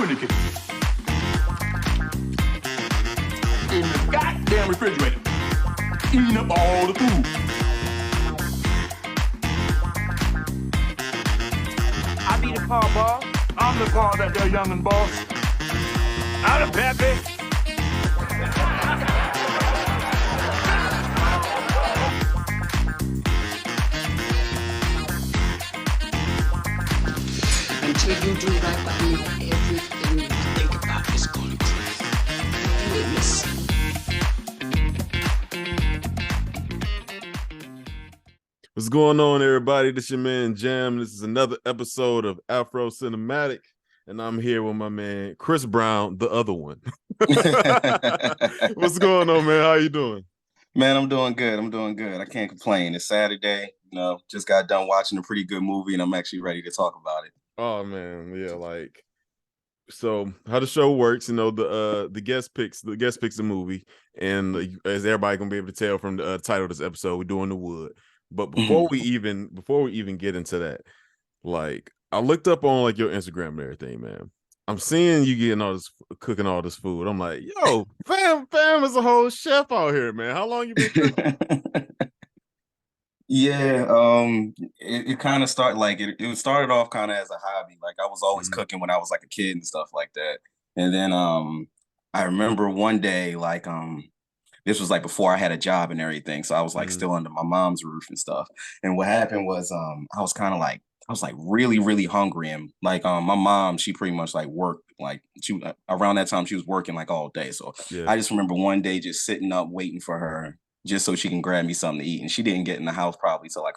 in the kitchen. In the goddamn refrigerator. Eating up all the food. I be the car boss. I'm the car that they're youngin' boss. I'm the peppy. Until you do right by me, everything you think about is gonna crash. You ain't missing. What's going on, everybody? This your man Jam. This is another episode of Afro-Cinematic, and I'm here with my man Chris Brown, the other one. What's going on, man? How you doing? Man, I'm doing good. I can't complain. It's Saturday. Just got done watching a pretty good movie, and I'm actually ready to talk about it. Oh man, yeah. So how the show works, the guest picks the movie, and as everybody gonna be able to tell from the title of this episode, we're doing The Wood. But before we even get into that, I looked up on your Instagram and everything, man. I'm seeing you cooking all this food. I'm like, yo, fam is a whole chef out here, man. How long you been cooking? Yeah, it kind of started it started off kind of as a hobby. Like I was always cooking when I was like a kid and stuff like that. And then I remember one day this was like before I had a job and everything. So I was still under my mom's roof and stuff. And what happened was I was really, really hungry. And my mom, she pretty much worked around that time she was working all day. So Yeah. I just remember one day just sitting up waiting for her just so she can grab me something to eat. And she didn't get in the house probably till around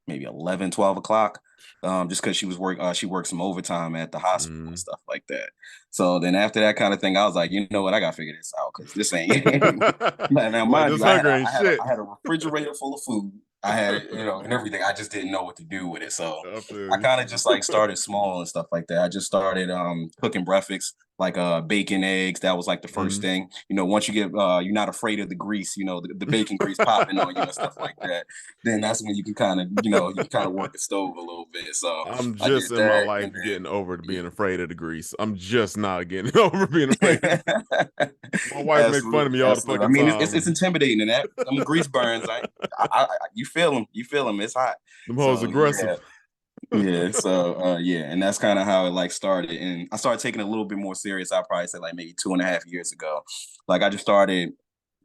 maybe 11, 12 o'clock. Just because she worked some overtime at the hospital and stuff like that. So then after that kind of thing, I was like, you know what, I gotta figure this out because this ain't. Now, mind you, I had a refrigerator full of food. I had it, and everything. I just didn't know what to do with it. So I kind of just started small and stuff like that. I just started cooking breakfast, bacon, eggs. That was the first thing. Once you get you're not afraid of the grease, the bacon grease popping on you and stuff like that. Then that's when you can kind of work the stove a little bit. So I'm just in my life getting over being afraid of the grease. I'm just not getting over being afraid. My wife makes fun of me all the fucking time. It's intimidating, and that grease burns. You feel them. It's hot. Them hoes aggressive. Yeah. So and that's kind of how it started. And I started taking it a little bit more serious. I'd probably say maybe 2.5 years ago. I just started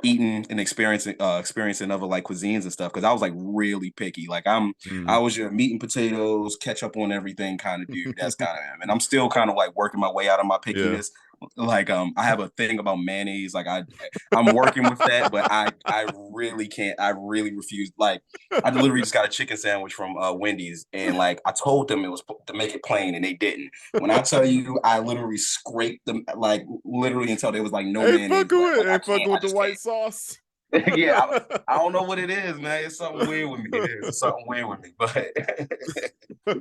eating and experiencing other cuisines and stuff because I was really picky. I was your meat and potatoes, ketchup on everything kind of dude. That's kind of him. And I'm still kind of working my way out of my pickiness. Yeah. I have a thing about mayonnaise. I'm working with that, but I really can't. I really refuse. I literally just got a chicken sandwich from Wendy's, and I told them it was to make it plain, and they didn't. When I tell you, I literally scraped them literally until there was no mayonnaise. Fucking with the white sauce. Yeah, I don't know what it is, man. It's something weird with me. It's something weird with me, but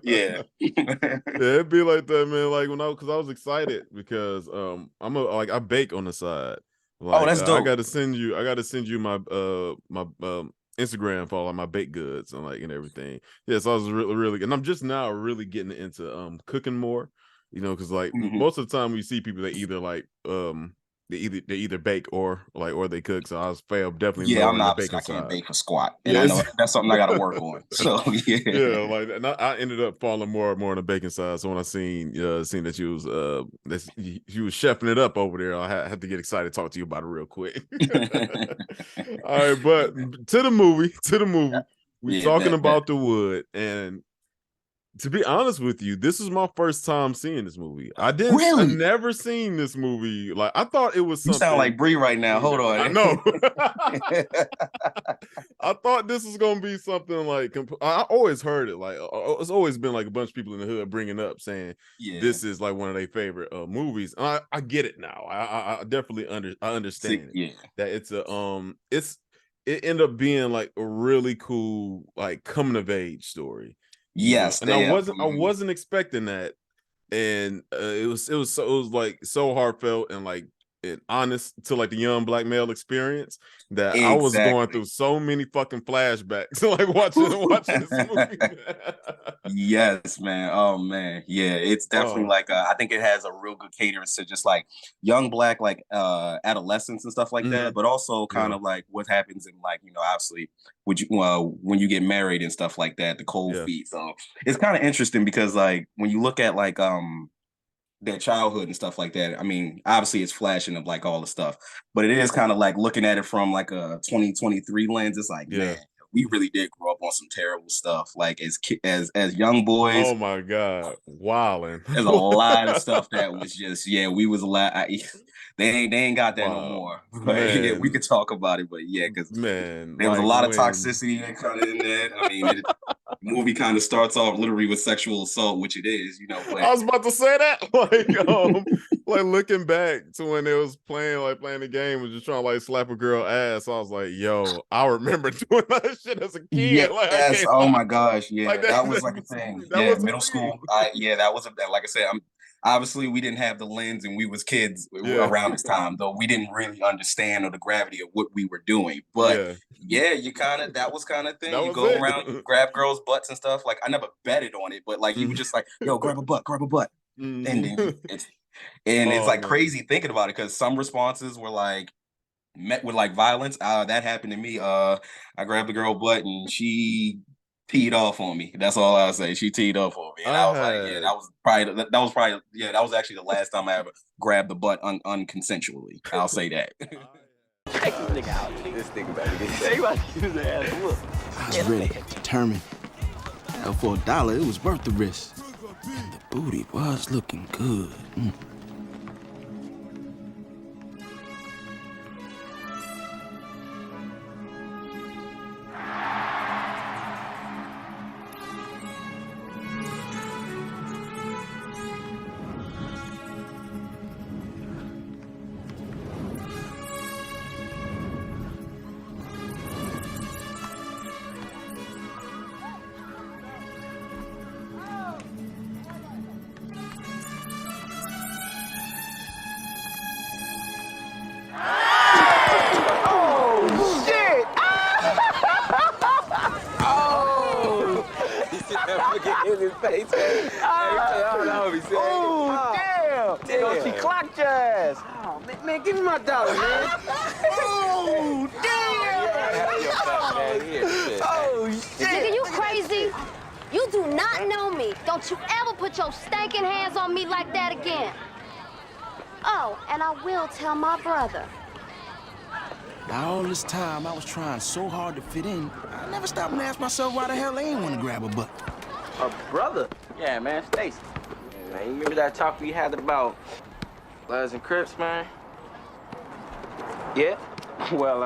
yeah. Yeah, it'd be like that, man. Because I was excited because I bake on the side. Oh, that's dope. I gotta send you my my Instagram for all my baked goods and everything. Yeah, so I was really, and I'm just now really getting into cooking more. Because most of the time we see people that either they either bake or they cook. So I was definitely. Yeah, I'm not. I can't bake for squat, and I know that's something I got to work on. So yeah, and I ended up falling more on the baking side. So when I seen that you was chefing it up over there, I had to get excited to talk to you about it real quick. All right, but to the movie, we're talking about The Wood, and to be honest with you, this is my first time seeing this movie. I never seen this movie. I thought it was something. You sound like Bree right now. Hold on. I know. I thought this was gonna be something I always heard it. It's always been a bunch of people in the hood bringing up saying this is one of their favorite movies. And I get it now. I definitely understand that it's it ended up being a really cool coming of age story. Yes, and I wasn't expecting that, and it was so heartfelt and and honest to like the young black male experience that I was going Exactly. through so many fucking flashbacks like watching this movie. Yes, man. Oh man. Yeah, it's definitely Oh, like I think it has a real good cadence to just like young black like adolescence and stuff like that, mhm. but also kind Yeah, of like what happens in like, obviously would you when you get married and stuff like that, the cold yeah, feet. So it's kind of interesting because like when you look at like their childhood and stuff like that. I mean, obviously it's flashing of like all the stuff, but it is kind of like looking at it from like a 2023 lens. It's like, man, yeah. we really did grow up on some terrible stuff. Like as young boys, Oh my God, wilding. there's a lot of stuff that was just we was a lot. They ain't got that no Wow, more. But yeah, we man, could talk about it. But yeah, because man, there was a like lot of when toxicity that kind of in that. I mean, the movie kind of starts off literally with sexual assault, which it is, but I was about to say that, like looking back to when they was playing the game and just trying to like slap a girl ass, I was like, yo, I remember doing that shit as a kid. Like I Yes. can't Oh lie. my gosh. Like Yeah, that, that was like a thing. that Yeah, was middle a thing. school. That was like I said. Obviously we didn't have the lens, and we was kids Yeah, around this time, though we didn't really understand or the gravity of what we were doing. But yeah, yeah, you kind of that was kind of thing. that You was go it. around, you grab girls' butts and stuff. Like I never betted on it, but like you were Mhm. just like, yo, grab a butt, and then Mhm. it's Oh like man. crazy thinking about it because some responses were like met with like violence. That happened to me. I grabbed a girl butt and she teed off on me. That's all I'll say. She teed off on me, and I I was like, yeah, had that was actually the last time I ever grabbed the butt unconsensually. I'll say that. Check this nigga out. This nigga about to get they about to use their ass whoop. I was ready, determined. Hell, for $1, it was worth the risk. And the booty was looking good. Shit! Oh! He should never get in his face, man. Oh, damn! Damn, she clocked your ass. Oh, man, give me my dollar, man. Oh, damn! Oh, shit! Nigga, you crazy? You do not know me. Don't you ever put your stinking hands on me like that again. Oh, and I will tell my brother. Now, all this time, I was trying so hard to fit in, I never stopped and asked myself why the hell they ain't want to grab a butt. A brother? Yeah, man, Stacy. Man, you remember that talk we had about Bloods and Crips, man? Yeah? Well,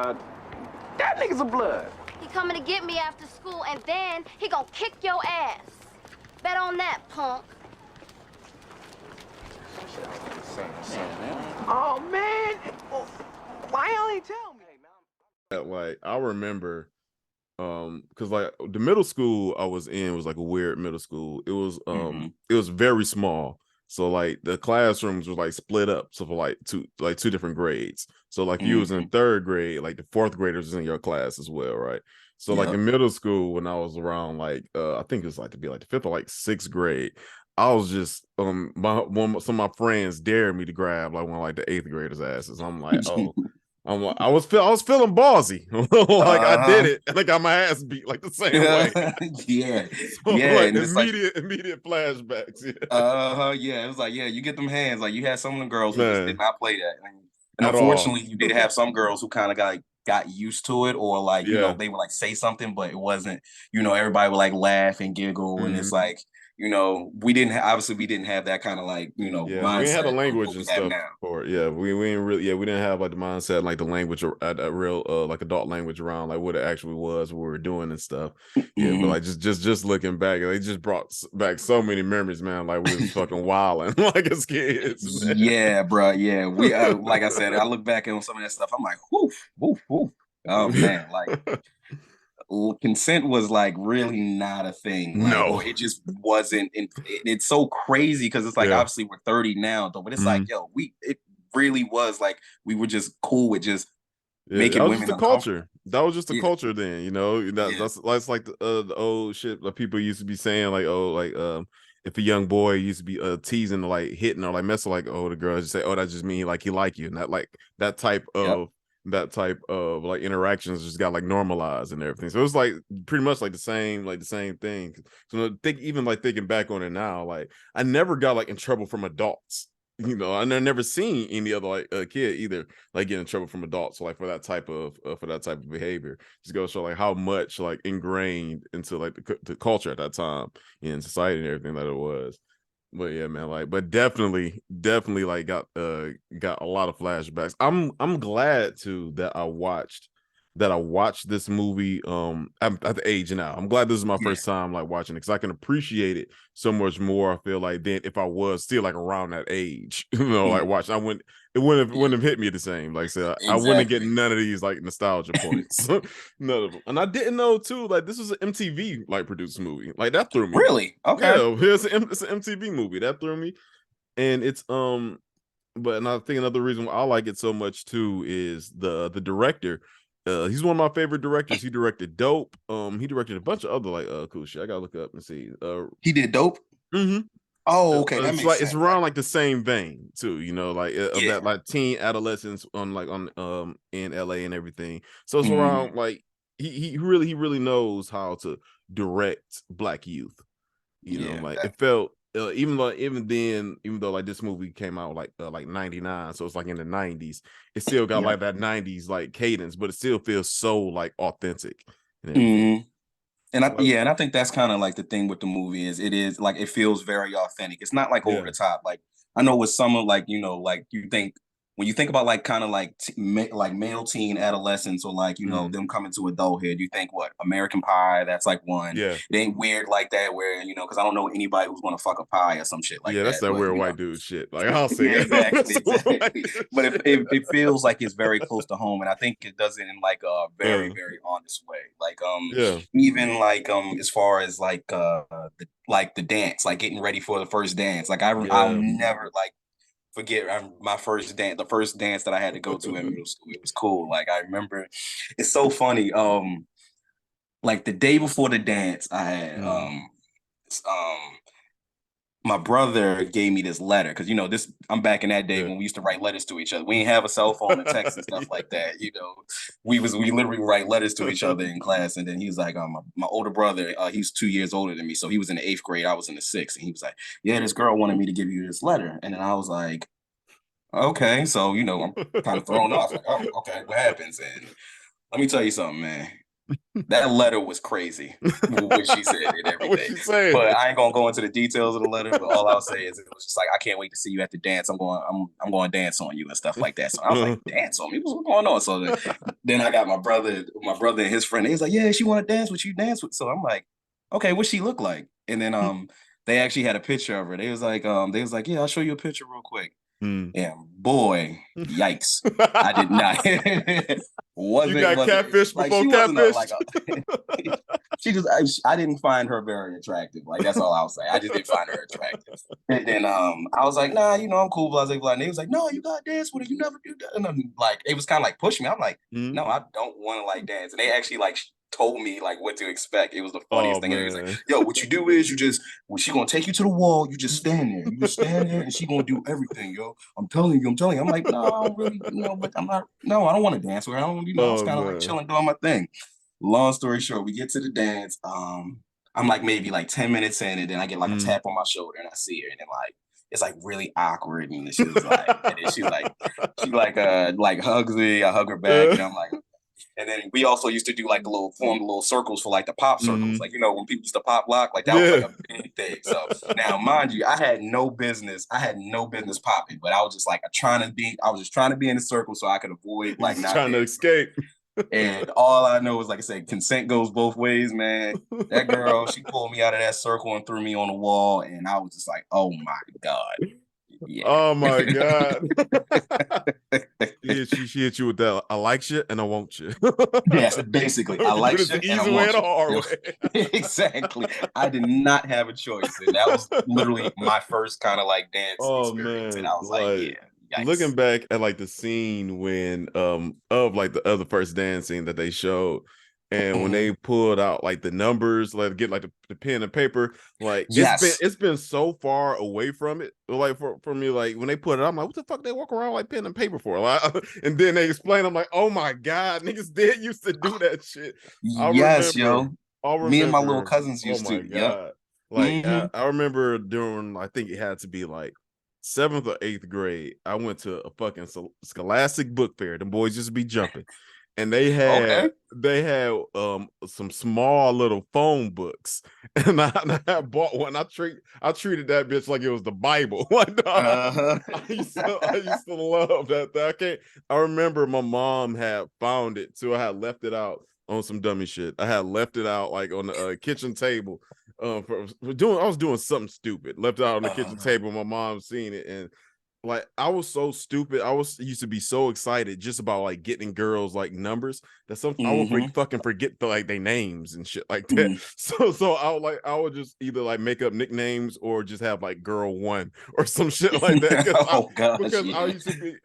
that nigga's a blood. He coming to get me after school, and then he gonna kick your ass. Bet on that, punk. Oh, man. Why y'all ain't tell me? Like I remember because like the middle school I was in was like a weird middle school. It was it was very small, so like the classrooms were like split up, so for like two different grades. So like you was in third grade, like the fourth graders was in your class as well, right? So like Yep. in middle school when I was around like I think it was like to be like the fifth or like sixth grade, I was just some of my friends dared me to grab like one of like the eighth graders asses. I'm like, oh, I was feeling ballsy. Like I did it and I got my ass beat like the same way. Yeah. So, Yeah. like And it's like, immediate flashbacks. Yeah. yeah. It was like, yeah, you get them hands. Like you had some of them girls who just did Man, not play that. And at all. unfortunately, you did have some girls who kind of got used to it, or like, Yeah. they would like say something, but it wasn't, everybody would like laugh and giggle. And it's Mhm. like, obviously we didn't have that kind of like, Yeah, we ain't had mindset a of language what we and have stuff now. for it. Yeah, we ain't really we didn't have like the mindset like the language or a real like adult language around like what it actually was, what we were doing and stuff. Yeah, but like just looking back, they just brought back so many memories, man. Like we was fucking wilding like as kids, man. Yeah, bro. Yeah, we like I said, I look back on some of that stuff. I'm like, whoo, whoo, whoo. Oh man, like consent was like really not a thing, like, No. or it just wasn't. It's so crazy because it's like Yeah. obviously we're 30 now, though, but it's like, Mhm. yo, really was like we were just cool with just Yeah, making that was women just the uncomfortable. culture. That was just the Yeah. culture then, you know. Yeah. That's like the old shit that people used to be saying, like, oh, like if a young boy used to be teasing or like hitting or like messing like the girl just say, oh, that just mean like he like you, and that like that type of like interactions just got like normalized and everything. So it was like pretty much like the same thing. So even like thinking back on it now, like I never got like in trouble from adults. You know, I never seen any other like kid either like get in trouble from adults like for that type of behavior. Just go show like how much like ingrained into like the culture at that time in society and everything that it was. But yeah, man, like, but definitely like got a lot of flashbacks. I'm glad too that I watched this movie I'm at the age now. I'm glad this is my first time like watching it because I can appreciate it so much more. I feel like than if I was still like around that age, you know, like watching. It wouldn't have hit me the same. Like I said, I wouldn't get none of these like nostalgia points. None of them. And I didn't know too, like this was an MTV like produced movie. Like that threw me. Really? Okay. Yeah, it's an MTV movie. That threw me. And it's but and I think another reason why I like it so much too is the director. He's one of my favorite directors. He directed Dope. He directed a bunch of other like cool shit. I gotta look up and see. He did Dope. Mm-hmm. Oh, okay. That it's makes like sense. it's around like the same vein too, you know, like of that like teen adolescence on in LA and everything. So it's around like he really knows how to direct Black youth. You know, like it felt even though like this movie came out like 99, so it's like in the 90s, it still got like that 90s like cadence, but it still feels so like authentic and everything. And I think that's kind of like the thing with the movie is it feels very authentic. It's not like over the top. Like I know with some of like, you know, like you think when you think about like kind of like like male teen adolescence or like, you know, them coming to adulthood, you think what American Pie, that's like one. Yeah. It ain't weird like that where, you know, because I don't know anybody who's gonna fuck a pie or some shit like that. Yeah, that's that weird white dude shit. Like I'll say exactly. But it feels like it's very close to home, and I think it does it in like a very, very honest way. Like even like as far as like the dance, like getting ready for the first dance. Like I'll never like forget my first dance, the first dance that I had to go to in middle school. It was cool. Like I remember, it's so funny. Like the day before the dance, I had my brother gave me this letter because you know I'm back in that day when we used to write letters to each other. We didn't have a cell phone and text and stuff like that. You know, we literally write letters to each other in class. And then he was like, my older brother, he's 2 years older than me, so he was in the 8th grade. I was in the 6th, and he was like, yeah, this girl wanted me to give you this letter. And then I was like, okay, so you know, I'm kind of thrown off. Like, oh, okay, what happens? And let me tell you something, man. That letter was crazy, what she said and everything. But I ain't gonna go into the details of the letter. But all I'll say is it was just like, I can't wait to see you at the dance. I'm going to dance on you and stuff like that. So I was like, dance on me? What's going on? So then I got my brother and his friend. He was like, yeah, she want to dance with you, dance with. So I'm like, okay, what she look like? And then they actually had a picture of her. They was like, yeah, I'll show you a picture real quick. And boy, yikes! I did not. You got catfish before catfish. I didn't find her very attractive. Like that's all I'll say. I just didn't find her attractive. And then I was like, nah, you know, I'm cool. Blah blah blah. And they was like, no, you gotta dance with her. You never do that. And like it was kind of like pushing me. I'm like, no, I don't want to like dance. And they actually like told me like what to expect. It was the funniest thing. And he was like, yo, what you do is when she gonna take you to the wall, you just stand there. You just stand there and she gonna do everything, yo. I'm telling you. I'm like, no, I don't really, you know, but I don't want to dance with her. I don't, you know, I was kind of like chilling, doing my thing. Long story short, we get to the dance. I'm like maybe like 10 minutes in, and then I get like a tap on my shoulder and I see her, and then like it's like really awkward. And she was like, and then she hugs me, I hug her back, and I'm like, and then we also used to do like form little circles for like the pop circles. Like, you know, when people used to pop lock, like that was like a big thing. So now mind you, I had no business popping, but I was just like trying to be in the circle so I could avoid like not trying to escape. And all I know is, like I said, consent goes both ways, man. That girl, she pulled me out of that circle and threw me on the wall, and I was just like, oh my God. Yeah. Oh my God. She hit you with that. I like you and I want you. Yes, basically. I like you and I want you. Hard way. Exactly. I did not have a choice. And that was literally my first kind of like dance experience. Man. And I was like, yeah. looking Yikes. back at like the scene when of like the other first dance scene that they showed, and when Mhm. they pulled out like the numbers, like get like the pen and paper, like Yes. it's been so far away from it. Like for me, like when they put it, I'm like, what the fuck they walk around like pen and paper for? Like, and then they explain, I'm like, oh my god, niggas did used to do that shit. I Yes, remember, yo. I Me and my little remember. cousins Oh used to. my Yep. god. Like Hmm. I remember during, I think it had to be like seventh or eighth grade. I went to a fucking Scholastic book fair. The boys just be jumping, and Okay. they had some small little phone books, and I bought one. I treated that bitch like it was the Bible. Like dog, Uh-huh. I used to love that. I remember my mom had found it too. I had left it out on some dummy shit. I had left it out like on the kitchen table. I was doing something stupid. Left it out on the kitchen Uh-huh. table. My mom seen it, and like I was so stupid. I was used to be so excited just about like getting girls like numbers that some I would Hmm. fucking forget the like their names and shit like that. Mm. So I would just either like make up nicknames or just have like girl one or some shit like that Oh gosh, because I yeah. used to be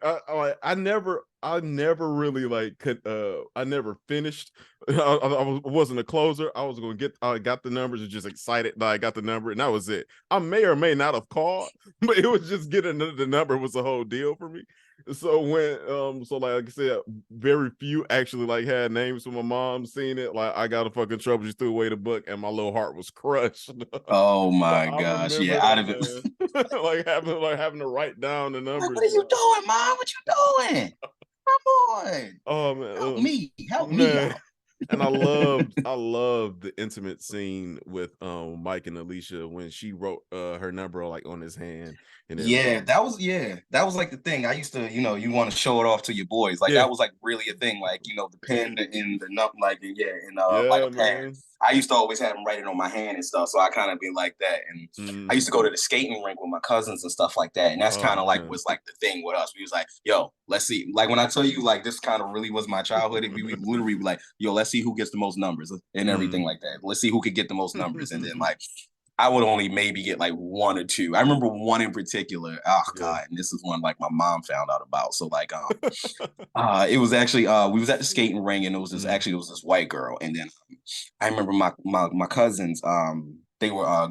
I never really like could I never finished. Wasn't a closer. I got the numbers and just excited that I got the number and that was it. I may or may not have called, but it was just getting the number was a whole deal for me. So when so like I said, very few actually like had names. So my mom seen it, like I got a fucking trouble, just threw away the book, and my little heart was crushed. Oh But my I gosh, yeah. remember I'd that, have been man. like having to write down the like, numbers. what are you doing, mom? What you doing? Come on. Oh Help me man. out. And I loved the intimate scene with Mike and Alicia when she wrote her number like on his hand and everything. Yeah, that was like the thing. I used to, you want to show it off to your boys. Like Yeah, that was like really a thing. Like, the pen in the nut, like yeah, in like a yeah, pad. man. I used to always have them write it on my hand and stuff. So I kind of be like that. And I Mm. used to go to the skating rink with my cousins and stuff like that. And that's kind Oh of like man. was like the thing with us. We was like, yo, let's see. Like when I tell you like this kind of really was my childhood, we would literally be like, yo, let's see who gets the most numbers and everything Mm. like that. Let's see who could get the most numbers. And then like I would only maybe get like one or two. I remember one in particular. Oh Yeah. god, and this is one like my mom found out about. So like it was actually we was at the skating ring and Mm. it was this white girl. And then I remember my cousins, they were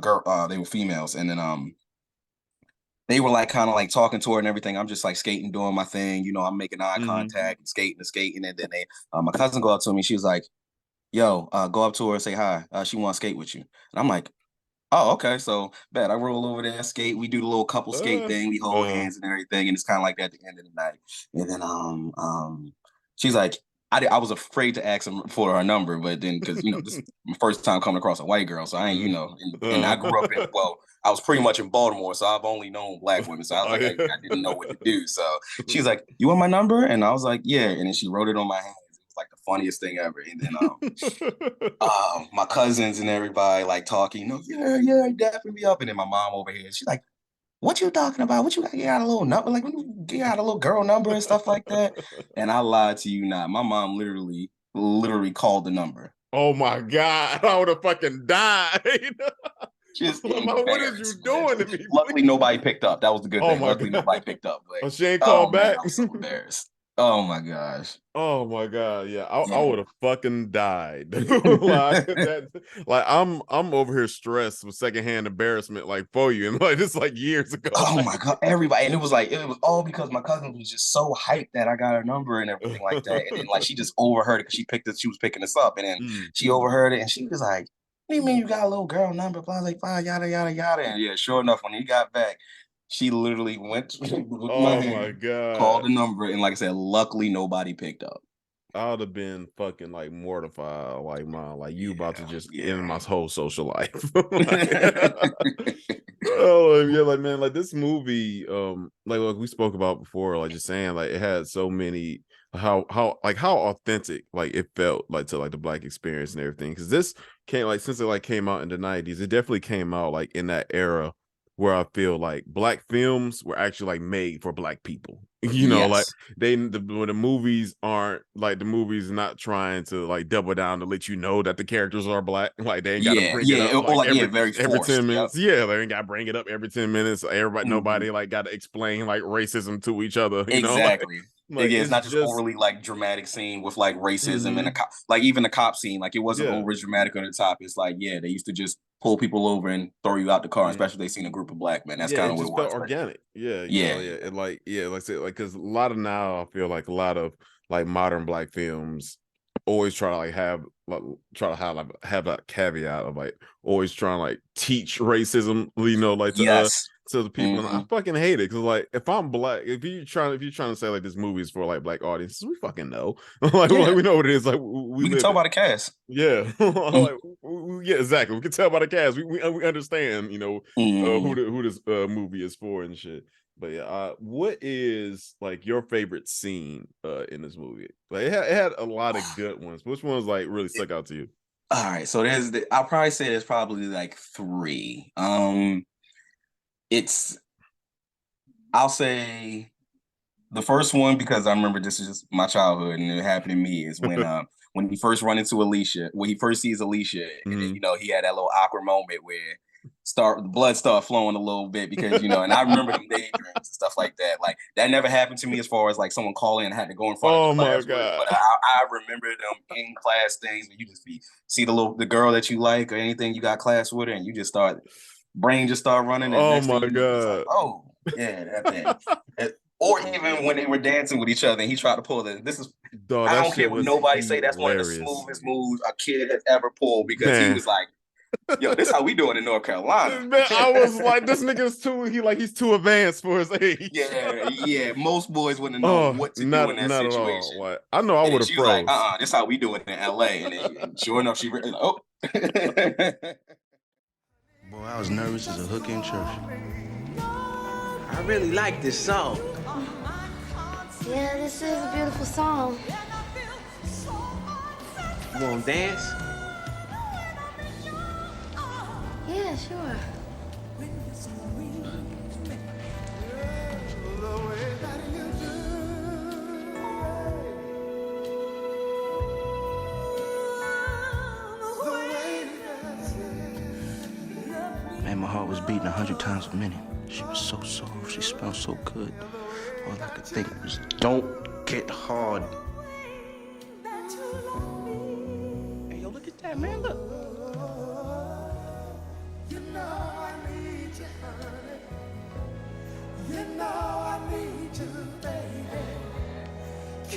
they were females, and then they were like kind of like talking to her and everything. I'm just like skating, doing my thing, I'm making eye Mm. contact and skating, and then they my cousin go up to me, she was like, yo, go up to her and say hi. She wants to skate with you. And I'm like, oh, okay. So bet I roll over there, skate. We do the little couple skate Uh, thing. We hold uh, hands and everything, and it's kind of like that at the end of the night. And then she's like, I was afraid to ask him for her number, but then because this is my first time coming across a white girl, so I ain't and I grew up in I was pretty much in Baltimore, so I've only known black women, so I was oh like yeah. I didn't know what to do. So she's like, you want my number? And I was like, yeah. And then she wrote it on my hands. It was like the funniest thing ever. And then my cousins and everybody like talking, yeah, definitely up. And then my mom over here, she's like, what you talking about? What you got a little number? Like, you got a little girl number and stuff like that. And I lied to you not. My mom literally called the number. Oh my god, I would have fucking died. Just Mama, what is you embarrassed, man. doing to me? Luckily, nobody picked up. That was the good Oh thing. my Luckily, nobody god. picked up. But Oh, she ain't oh called man, back. I was so embarrassed. Oh my gosh. Oh my god, yeah, I Yeah. would have fucking died. Like I'm over here stressed with secondhand embarrassment, like for you, and like this like years ago. Oh my Like, god, everybody. And it was all because my cousin was just so hyped that I got her number and everything like that. And then like she just overheard it because she was picking this up. And then mm. she overheard it and she was like, what do you mean you got a little girl number? Blah, like, blah, yada, yada, yada. And yeah, sure enough, when he got back, she literally went with my Oh my hand, called god, the number, and like I said, luckily nobody picked up. I would have been fucking like mortified, like mom, like you about to Yeah, just end yeah. my whole social life. Like, oh yeah, like man, like this movie, like we spoke about before, like just saying, like it had so many how authentic like it felt like to like the black experience and everything. Because this came like since it like came out in the 90s, it definitely came out like in that era where I feel like black films were actually like made for black people. You know, like Yes. when the movies aren't like the movies not trying to like double down to let you know that the characters are black. Like they ain't got to Yeah, bring it yeah, up or like like very every forced. 10 Yep. minutes. Yeah, they ain't got to bring it up every 10 minutes. Mhm. Nobody like got to explain like racism to each other. You know, Exactly. like Yeah, it's it's not just just overly like dramatic scene with like racism and a mhm, cop, like even the cop scene, like it wasn't yeah. over dramatic on the top. It's like, yeah, they used to just pull people over and throw you out the car, Mhm. especially if they seen a group of black men. That's Yeah, kind it of what it just felt was. But organic. Yeah, you know, yeah, yeah, and like I said, like because a lot of now I feel like a lot of like modern black films always try to like have a caveat of like always trying to like teach racism, you know, like yes. to the people, and I Hmm. fucking hate it because like if I'm black, if you're trying to say like this movie is for like black audiences, we fucking know, like Yeah, we know what it is, like we we can live tell it. by the cast. Yeah, like yeah, exactly. We can tell by the cast. We understand, you know, Mm-hmm. who this movie is for and shit. But yeah, what is like your favorite scene in this movie? Like it had a lot of good ones. Which ones like really stuck out to you? All right, so I'll probably say there's probably like three. It's I'll say the first one, because I remember this is just my childhood and it happened to me, is when he first run into Alicia, when he first sees Alicia, and then Hmm. he had that little awkward moment where the blood start flowing a little bit because and I remember them daydreams and stuff like that. Like that never happened to me as far as like someone calling and had to go in front of the Oh my class with it. god. But I remember them in class things where you just see the girl that you like or anything you got class with her and you just brain just start running and Oh next my thing you know it's like, god. oh yeah, that thing. Or even when they were dancing with each other and he tried to pull this is Dog, I that don't care shit what was nobody say, that's one of the hilarious. smoothest moves a kid has ever pulled because he Man. was like, yo, this is how we doing in North Carolina. Man, I was like, this nigga's he's too advanced for his age. Yeah, yeah. Most boys wouldn't have known Oh, what to do in not that at all. situation. Like I know I And then would have she was like, froze. this is how we do it in LA. And sure enough, she like, oh. Boy, I was nervous as a hooker in church. I really like this song. Yeah, this is a beautiful song. You wanna dance? Yeah, sure. Man, my heart was beating 100 times a minute. She was so soft. She smelled so good. All I could think was, don't get hard. Hey, yo, look at that, man. Look.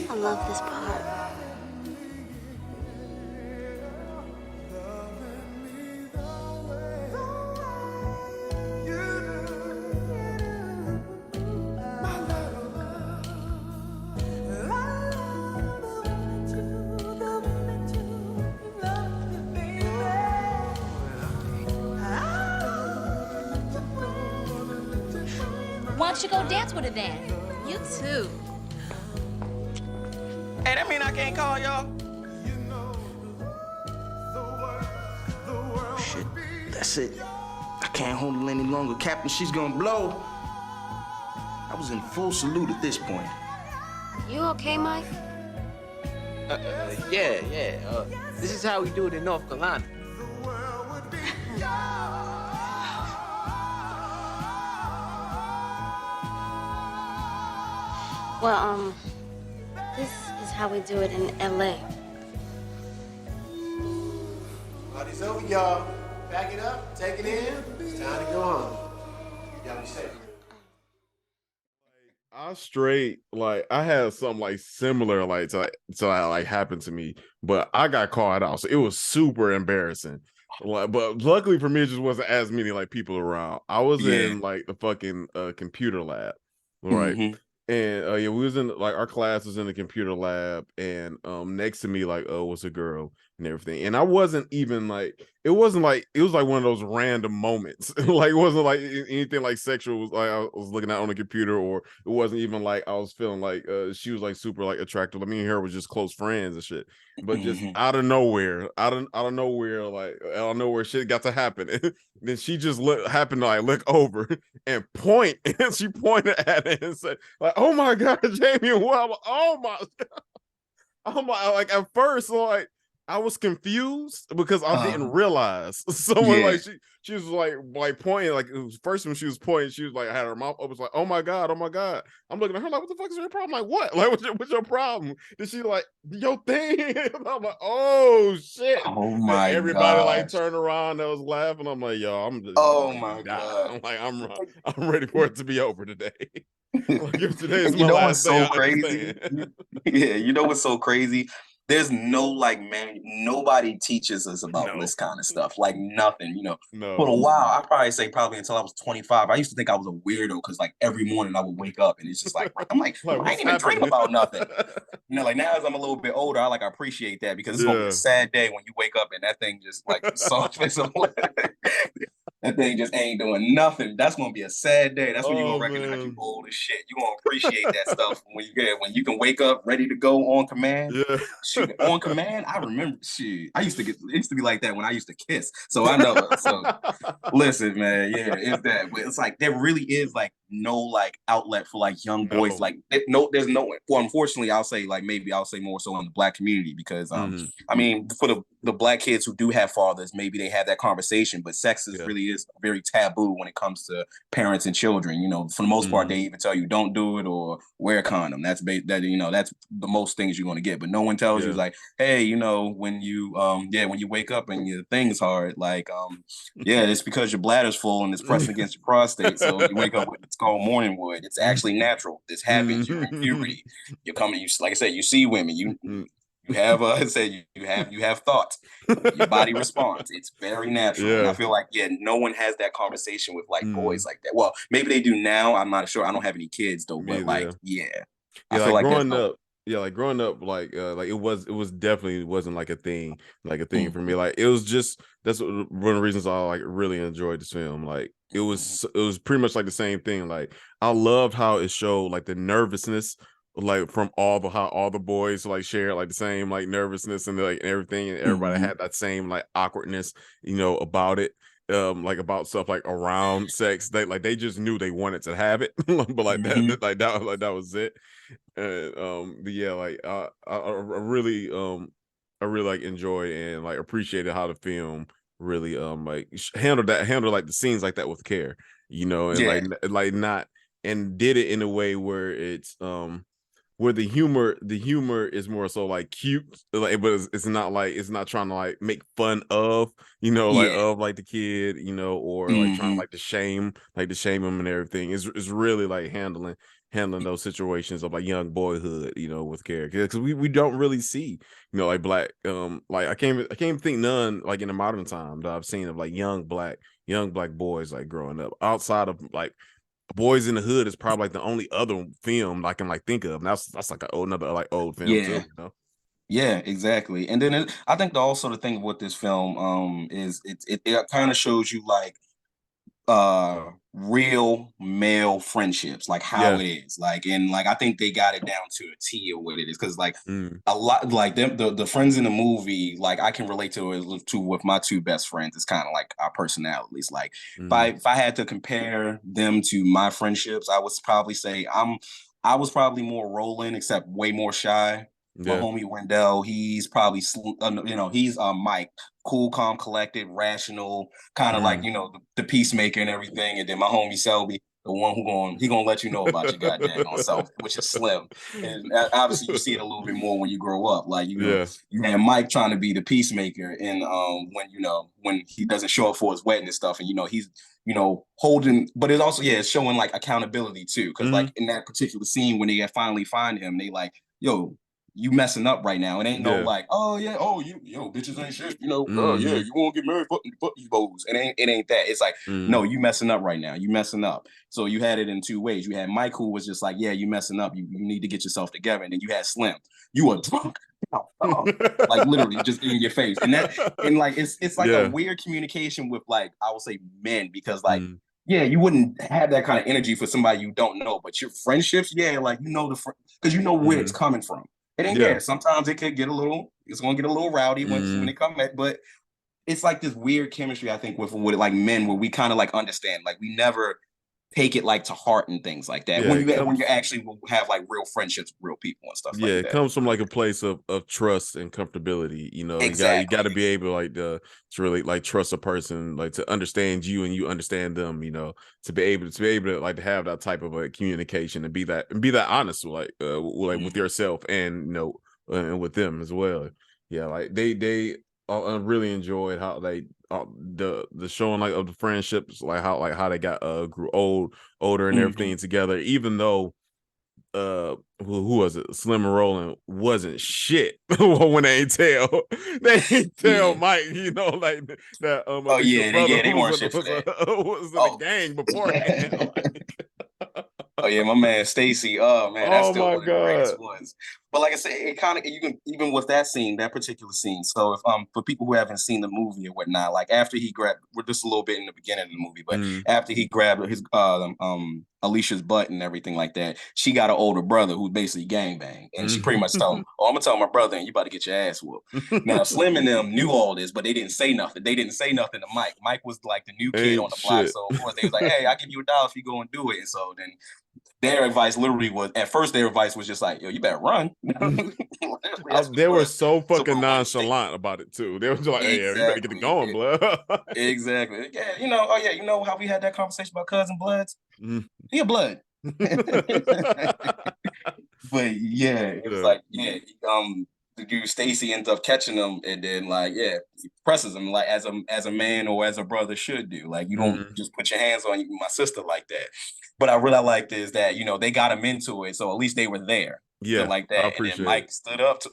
I love this part. Why don't you go dance with her then? You too. Hey, that mean I can't call y'all? Shit, that's it. I can't hold it any longer. Captain, she's gonna blow. I was in full salute at this point. You okay, Mike? Yeah. This is how we do it in North Carolina. Well, this is how we do it in LA. Party's over, y'all. Back it up, take it in. It's time to go home. Y'all be safe. I had something like similar to how like happened to me, but I got caught out, so it was super embarrassing. Like, but luckily for me, it just wasn't as many like people around. I was Yeah. in like the fucking computer lab, right? Mm-hmm. And yeah, we was in like our class was in the computer lab, and next to me like was a girl, and everything. And I wasn't even like, it was like one of those random moments. Like it wasn't like anything like sexual. It was like I was looking at on the computer, or it wasn't even like I was feeling like she was like super like attractive. I mean, her was just close friends and shit. But just out of nowhere, out of nowhere, like out of nowhere, shit got to happen. And then she just happened to like look over and point, and she pointed at it and said, like, "Oh my God, Jamie!" And well, oh my. I'm like at first, like I was confused because I didn't realize. Someone like she was like pointing, like it was first when she was pointing, she was like had her mouth open, was like, oh my God, oh my God. I'm looking at her like, what the fuck is your problem? Like what? Like what's your problem? Did she like your thing? I'm like, oh shit. Oh Then my everybody like God. turned around that was laughing. I'm like, yo, I'm just Oh my God. I'm like, I'm ready for it to be over today. Like if today is You my know what's last day, so I crazy? understand. Yeah, you know what's so crazy? There's no like man, nobody teaches us about No. this kind of stuff. Like nothing, For a No. while, I probably until I was 25. I used to think I was a weirdo because like every morning I would wake up and it's just like I'm like, Like I what's ain't even dream happening? about nothing. Like now as I'm a little bit older, I appreciate that because it's gonna be a Yeah. sad day when you wake up and that thing just like soft as a that thing just ain't doing nothing. That's gonna be a sad day. That's when you're Oh gonna recognize you man. old as shit. You're gonna appreciate that stuff when you can wake up ready to go on command. Yeah. Shoot, on command, I remember shit. It used to be like that when I used to kiss. So I know. So listen, man, yeah, it's that. But it's like there really is like no like outlet for like young boys. No. Like there's no. Well, unfortunately, I'll say like maybe I'll say more so in the black community because I mean for the black kids who do have fathers, maybe they have that conversation. But sex really is very taboo when it comes to parents and children. For the most part, they even tell you don't do it or wear a condom. That's that's the most things you're gonna get. But no one tells you like, hey, when you when you wake up and your thing's hard, like it's because your bladder's full and it's pressing against your prostate. So you wake up with it's called morning wood. It's actually natural. This happens. You're in puberty. You're coming. You like I said, you see women. You have you have thoughts. Your body responds. It's very natural. And I feel like no one has that conversation with like boys like that. Well, maybe they do now. I'm not sure. I don't have any kids though, but like I feel like like growing up. Yeah, like growing up, like it was definitely wasn't like a thing for me. Like it was just that's one of the reasons I like really enjoyed this film. Like it was pretty much like the same thing. Like I loved how it showed like the nervousness, like from how all the boys like shared like the same like nervousness and like everything, and everybody had that same like awkwardness, about it. Like about stuff like around sex, they just knew they wanted to have it, but like that was it. And but yeah, like I really like enjoyed and like appreciated how the film really like handled like the scenes like that with care, and like not and did it in a way where it's where the humor is more so like cute, like, but it's not trying to like make fun of like of like the kid, or like trying to like to shame him and everything. It's really like handling those situations of like young boyhood, with character, because we don't really see like black like I can't even think none like in the modern time that I've seen of like young black boys like growing up outside of like Boys in the Hood is probably like the only other film I can like think of. And that's like another like old film too. Yeah, exactly. And then I think also the thing with this film is it kind of shows you like real male friendships, like how it is, like, and like I think they got it down to a T of what it is, because like a lot like them the friends in the movie, like I can relate to it to with my two best friends. It's kind of like our personalities. Like if I had to compare them to my friendships, I would probably say I was probably more Roland, except way more shy. My homie Wendell, he's probably he's Mike, cool, calm, collected, rational, kind of like the peacemaker and everything. And then my homie Selby, the one he gonna let you know about your goddamn self, which is Slim. And obviously you see it a little bit more when you grow up. Like you had Mike trying to be the peacemaker, and when he doesn't show up for his wedding and stuff, and he's holding, but it's also it's showing like accountability too, because like in that particular scene when they finally find him, they like, yo, you messing up right now. It ain't no like, oh yeah, oh you bitches ain't shit, oh yeah, you won't get married, fuck these bows. It ain't that. It's like, no, you messing up right now. You messing up. So you had it in two ways. You had Mike, who was just like, yeah, you messing up. You need to get yourself together. And then you had Slim. You a drunk. like literally just in your face. And like it's like a weird communication with like I would say men because like yeah, you wouldn't have that kind of energy for somebody you don't know, but your friendships, yeah, like you know because you know where it's coming from. And then yeah, sometimes it could get it's gonna get a little rowdy when it come at, but it's like this weird chemistry I think with like men where we kind of like understand, like we never take it like to heart and things like that. When you actually will have like real friendships with real people and stuff like that. Yeah, it comes from like a place of trust and comfortability. You know, exactly. you got to be able like to really like trust a person, like to understand you and you understand them. You know, to be able to like to have that type of a communication and be that honest like with yourself and you know and with them as well. Yeah, like they really enjoyed how they the showing like of the friendships, like how they got grew older and everything together, even though who was it? Slim and Roland wasn't shit when they ain't tell Mike, you know, like that. They weren't shit for that. Was in a gang beforehand. Oh yeah, my man Stacy. Oh man, that's still one of the greatest ones. But like I said, it kind of you can even with that scene, that particular scene. So if for people who haven't seen the movie or whatnot, like after he grabbed, we're just a little bit in the beginning of the movie, but after he grabbed his Alicia's butt and everything like that, she got an older brother who basically gangbanged, and she pretty much told him, "Oh, I'm gonna tell my brother, and you about to get your ass whooped." Now Slim and them knew all this, but they didn't say nothing. They didn't say nothing to Mike. Mike was like the new kid on the block, so of course they was like, "Hey, I'll give you $1 if you go and do it." And so then their advice literally was, at first their advice was just like, yo, you better run. They were so fucking nonchalant about it too. They were just like, hey, you better get it going, blood. Exactly. Yeah, you know how we had that conversation about cousin bloods? He a blood. But yeah, it was like, the dude Stacy ends up catching him, and then like, he presses him like as a man or as a brother should do. Like you don't just put your hands on my sister like that. But I really liked is that they got him into it, so at least they were there. Yeah, like that. I appreciate and then Mike stood up to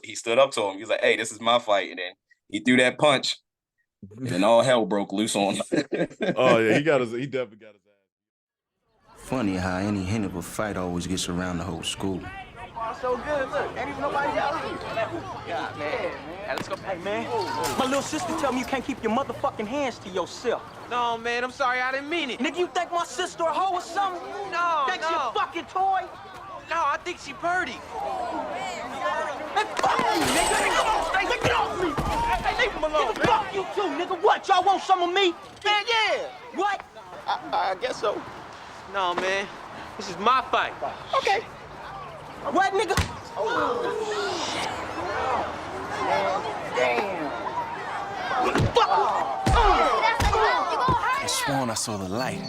him. He was like, "Hey, this is my fight," and then he threw that punch, and then all hell broke loose on him. Oh yeah, he definitely got his ass. Funny how any hint of a fight always gets around the whole school. So good, look, ain't even nobody else. Yeah, man. Hey, let's go. Hey, man. My little sister tell me you can't keep your motherfucking hands to yourself. No, man, I'm sorry, I didn't mean it. Nigga, you think my sister a hoe or something? No, Think she a fucking toy? No, I think she purty. Hey, fuck you, nigga. Come on, Stacey, get off me. Hey, leave him alone, nigga, fuck you too, nigga. What, y'all want some of me? Man, yeah. What? I guess so. No, man, this is my fight. Okay. What, nigga? Damn. I sworn I saw the light.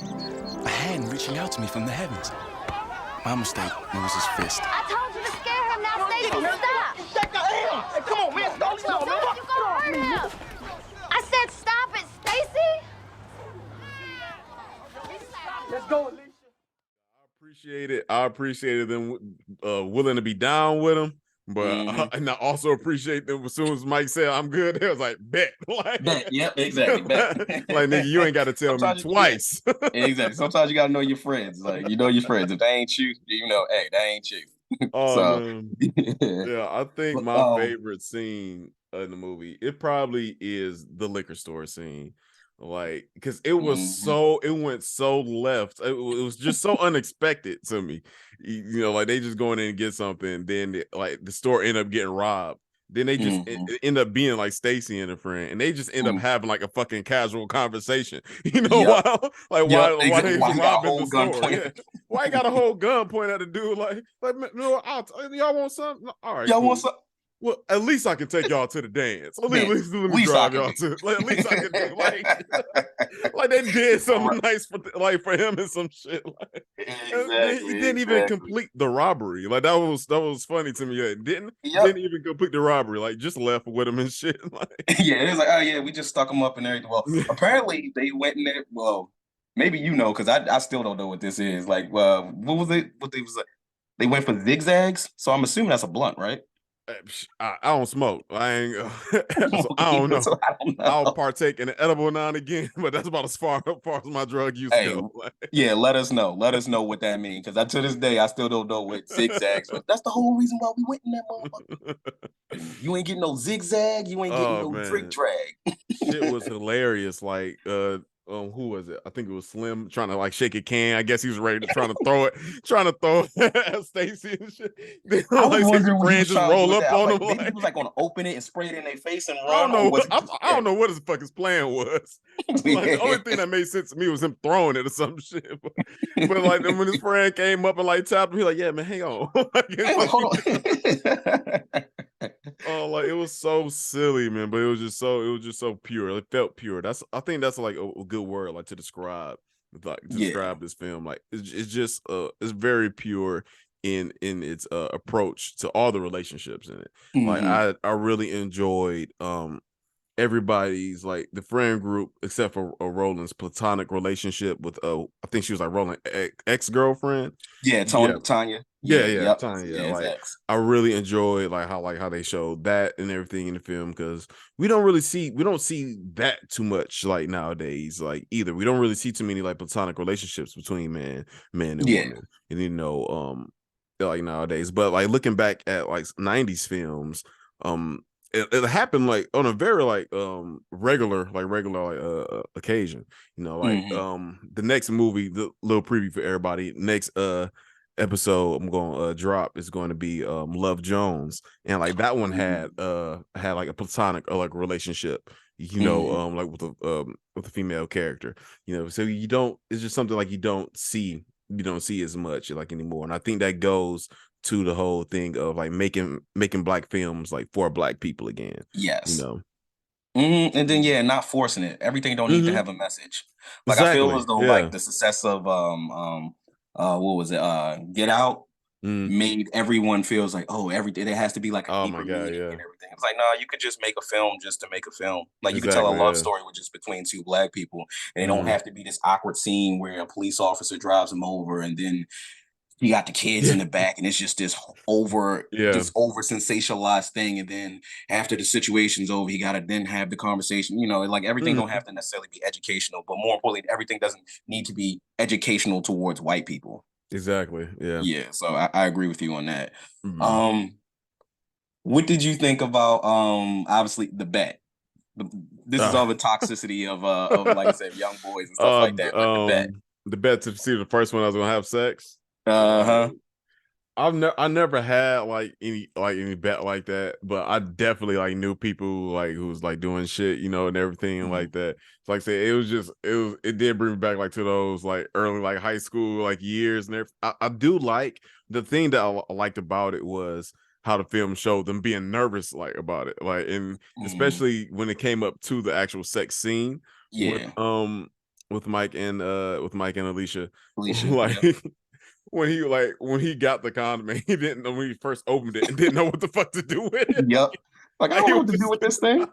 A hand reaching out to me from the heavens. My mistake. It was his fist. I told you to scare him. Now, Stacy, stop. Hey, come on, man. Stop. You gonna hurt him. I said stop it, Stacy. Let's go, Alicia. I appreciated them willing to be down with him, but and I also appreciate them as soon as Mike said I'm good, they was like, bet. Like, bet. Yep, exactly. Bet. Like, nigga, you ain't got to tell me twice. Exactly. Sometimes you got to know your friends. Like, you know your friends. If they ain't you, you know, hey, they ain't you. Yeah, I think my favorite scene in the movie, it probably is the liquor store scene. Like, because it was it went so left. It was just so unexpected to me. You know, like they just going in and get something, then like the store end up getting robbed. Then they just end up being like Stacy and a friend, and they just end up having like a fucking casual conversation. You know, why they robbing the store? Yeah. Why you got a whole gun pointed at the dude? Like no, y'all want something? All right, y'all want something? Well, at least I can take y'all to the dance. At least let me drive y'all to. At least I can do like they did something nice for him and some shit. Like, he didn't even complete the robbery. Like that was funny to me. Yeah, didn't even complete the robbery. Like just left with him and shit. Like, yeah, it was like, oh yeah, we just stuck him up and everything. Well, apparently they went in there. Well, maybe you know, because I still don't know what this is. Like, what was it? What they was like? They went for zigzags. So I'm assuming that's a blunt, right? I don't smoke. I ain't. So I don't know. So I don't I'll know. partake in an edible now and again, but that's about as far as my drug use Hey, go. yeah, let us know. Let us know what that means. Because to this day, I still don't know what zigzags, but that's the whole reason why we went in that motherfucker. You ain't getting no zigzag, you ain't getting Oh no drink man, drag. shit was hilarious. Like, who was it? I think it was Slim trying to like shake a can. I guess he was ready to trying to throw it at Stacy and shit. Then I was like his wondering what he friend was just trying to do roll with up that. I was on him. like, maybe he Like, was like gonna open it and spray it in their face and I run, don't or know. was it just I don't know what his fucking plan was. Like the only thing that made sense to me was him throwing it or some shit. But like then when his friend came up and like tapped him, he like, yeah, man, hang on. Hey, like, hold on. Oh, like it was so silly, man. But it was just so pure. It felt pure. I think that's like a good word, like to describe, Yeah. this film. Like it's just it's very pure in its approach to all the relationships in it. Like Hmm. I really enjoyed everybody's like the friend group except for Roland's platonic relationship with I think she was like Roland's ex-girlfriend. Yeah, Yeah, Tanya. yeah, Yeah, yeah, yep. Tanya. Yeah, Yeah, his like ex. I really enjoyed like how they showed that and everything in the film because we don't see that too much like nowadays. Like either we don't really see too many like platonic relationships between man and Yeah. woman, and like nowadays. But like looking back at like '90s films, it happened like on a very like regular like occasion. Like Hmm. the next movie, the little preview for everybody. Next episode I'm going to drop is going to be Love Jones, and like that one had like a platonic like relationship, Hmm. like with a female character, so you don't it's just something like you don't see as much like anymore, and I think that goes to the whole thing of like making black films like for black people again, you Yes. know. And then yeah, not forcing it. Everything don't need to Hmm. have a message. Like I feel Exactly, as though yeah. like the success of what was it? Get Out Mm. made everyone feels like, oh, everything there has to be like a Oh my deeper god, meaning yeah. and everything. It's like, no, you could just make a film just to make a film. Like you could tell a Exactly, love yeah. story with just between two black people, and it don't Mm. have to be this awkward scene where a police officer drives them over and then you got the kids Yeah. in the back and it's just Yeah. this over sensationalized thing, and then after the situation's over you gotta then have the conversation, like everything don't Mhm. have to necessarily be educational, but more importantly everything doesn't need to be educational towards white people. Exactly, yeah. Yeah, so I agree with you on that. Mhm. um what did you think about obviously the bet? This is Uh, all the toxicity of like I said young boys and stuff like that, but the bet. the bet to see the first one I was gonna have sex. Uh-huh. I never had like any bet like that, but I definitely like knew people like who was like doing shit, and everything like that. So like I said, it did bring me back like to those like early like high school like years and everything. I do like the thing that I liked about it was how the film showed them being nervous like about it, like and Mhm. especially when it came up to the actual sex scene with Yeah. with Mike and Alicia, Alicia, like yep. when he got the condom and he didn't know when he first opened it and didn't know what the fuck to do with it. Yep. Like, I Like don't he know was what to do just, with this thing.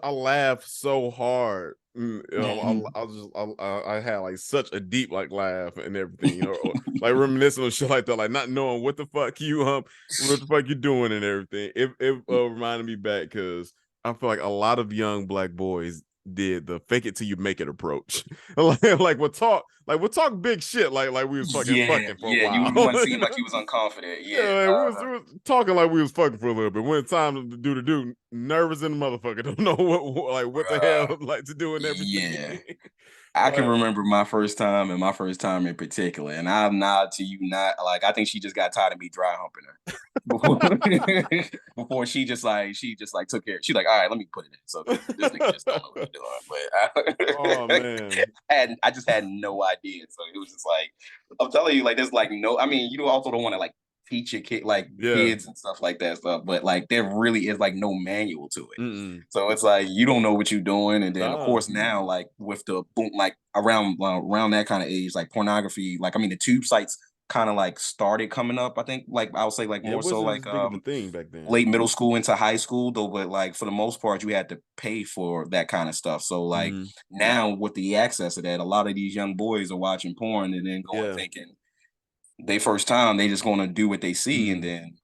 I laughed so hard. Mhm. I had like such a deep like laugh and everything, or, like reminiscing on shit like that, like not knowing what the fuck you doing and everything. It reminded me back because I feel like a lot of young black boys did the fake it till you make it approach. We'll talk big shit like we was Yeah, fucking for a yeah, you while. you wanna seem like you was unconfident, yeah, Yeah, like, uh-huh. we was talking like we was fucking for a little bit. When it's time to do nervous in the motherfucker, don't know what the Bruh, hell like to do and everything. yeah. I can Like, remember my first time and my first time in particular, and I'm not to you not like I think she just got tired of me dry humping her. Before before she just like took care. She's like, all right, let me put it in. So this nigga just don't know what he's doing. oh But man, I just had no idea. So it was just like I'm telling you, like there's like no. I mean, you also don't want to like teach your kid like yeah. kids and stuff like that stuff, but like there really is like no manual to it. Mm-mm. So it's like you don't know what you're doing, and then of Nah. course now like with the boom, like around that kind of age, like pornography, like I mean the tube sites kind of like started coming up. I think like I would say like Yeah, it more so wasn't like as big of a thing back then. late middle school into high school though, but like for the most part you had to pay for that kind of stuff. So like Mm-hmm. now with the access of that, a lot of these young boys are watching porn and then going Yeah. thinking they first time they just gonna do what they see and Mm. then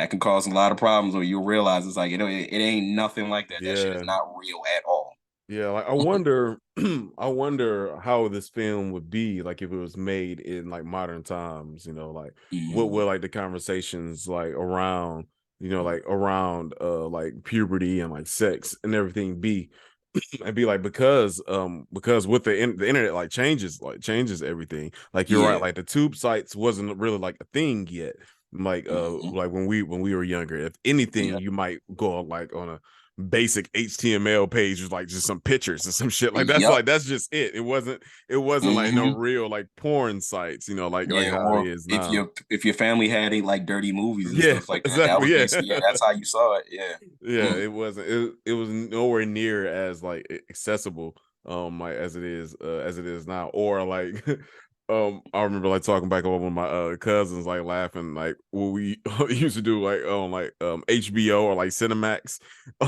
That can cause a lot of problems, or you'll realize it's like it ain't nothing like that. That shit is Yeah. not real at all. Yeah, like I wonder, I wonder how this film would be like if it was made in like modern times. You know, like what would like the conversations like around, like around like puberty and like sex and everything be, and be like because with the internet like changes everything. Like you're right, Yeah. like the tube sites wasn't really like a thing yet. Like when we were younger, if anything, Yeah. you might go like on a basic HTML page with like just some pictures and some shit like that's Yep. like that's just it. It wasn't like no real like porn sites, like Yeah, how it or is if now. your family had any like dirty movies and Yeah, stuff like that, that exactly. was Yeah. basically that's how you saw it. Yeah. Yeah, it wasn't it was nowhere near as like accessible like as it is now, or like I remember like talking back with one of my cousins like laughing like what we used to do like on like HBO or like Cinemax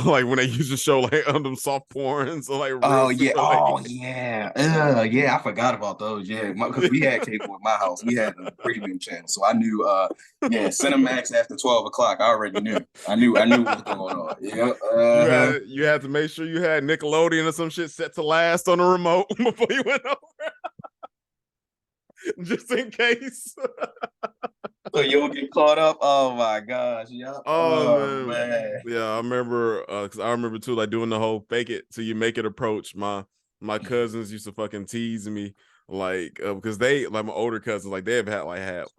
like when they used to show like them soft porns or like real Oh yeah. super, Oh like, yeah. Yeah, I forgot about those. Yeah, because we had cable at my house. We had the premium channel, so I knew. Yeah, Cinemax after 12 o'clock. I already knew. I knew what was going on. Yeah. you had to make sure you had Nickelodeon or some shit set to last on the remote before you went over. Just in case. So you'll get caught up. Oh my gosh. Yeah. Oh Man. yeah, I remember because I remember too like doing the whole fake it till you make it approach. My cousins used to fucking tease me like because they like my older cousins like they have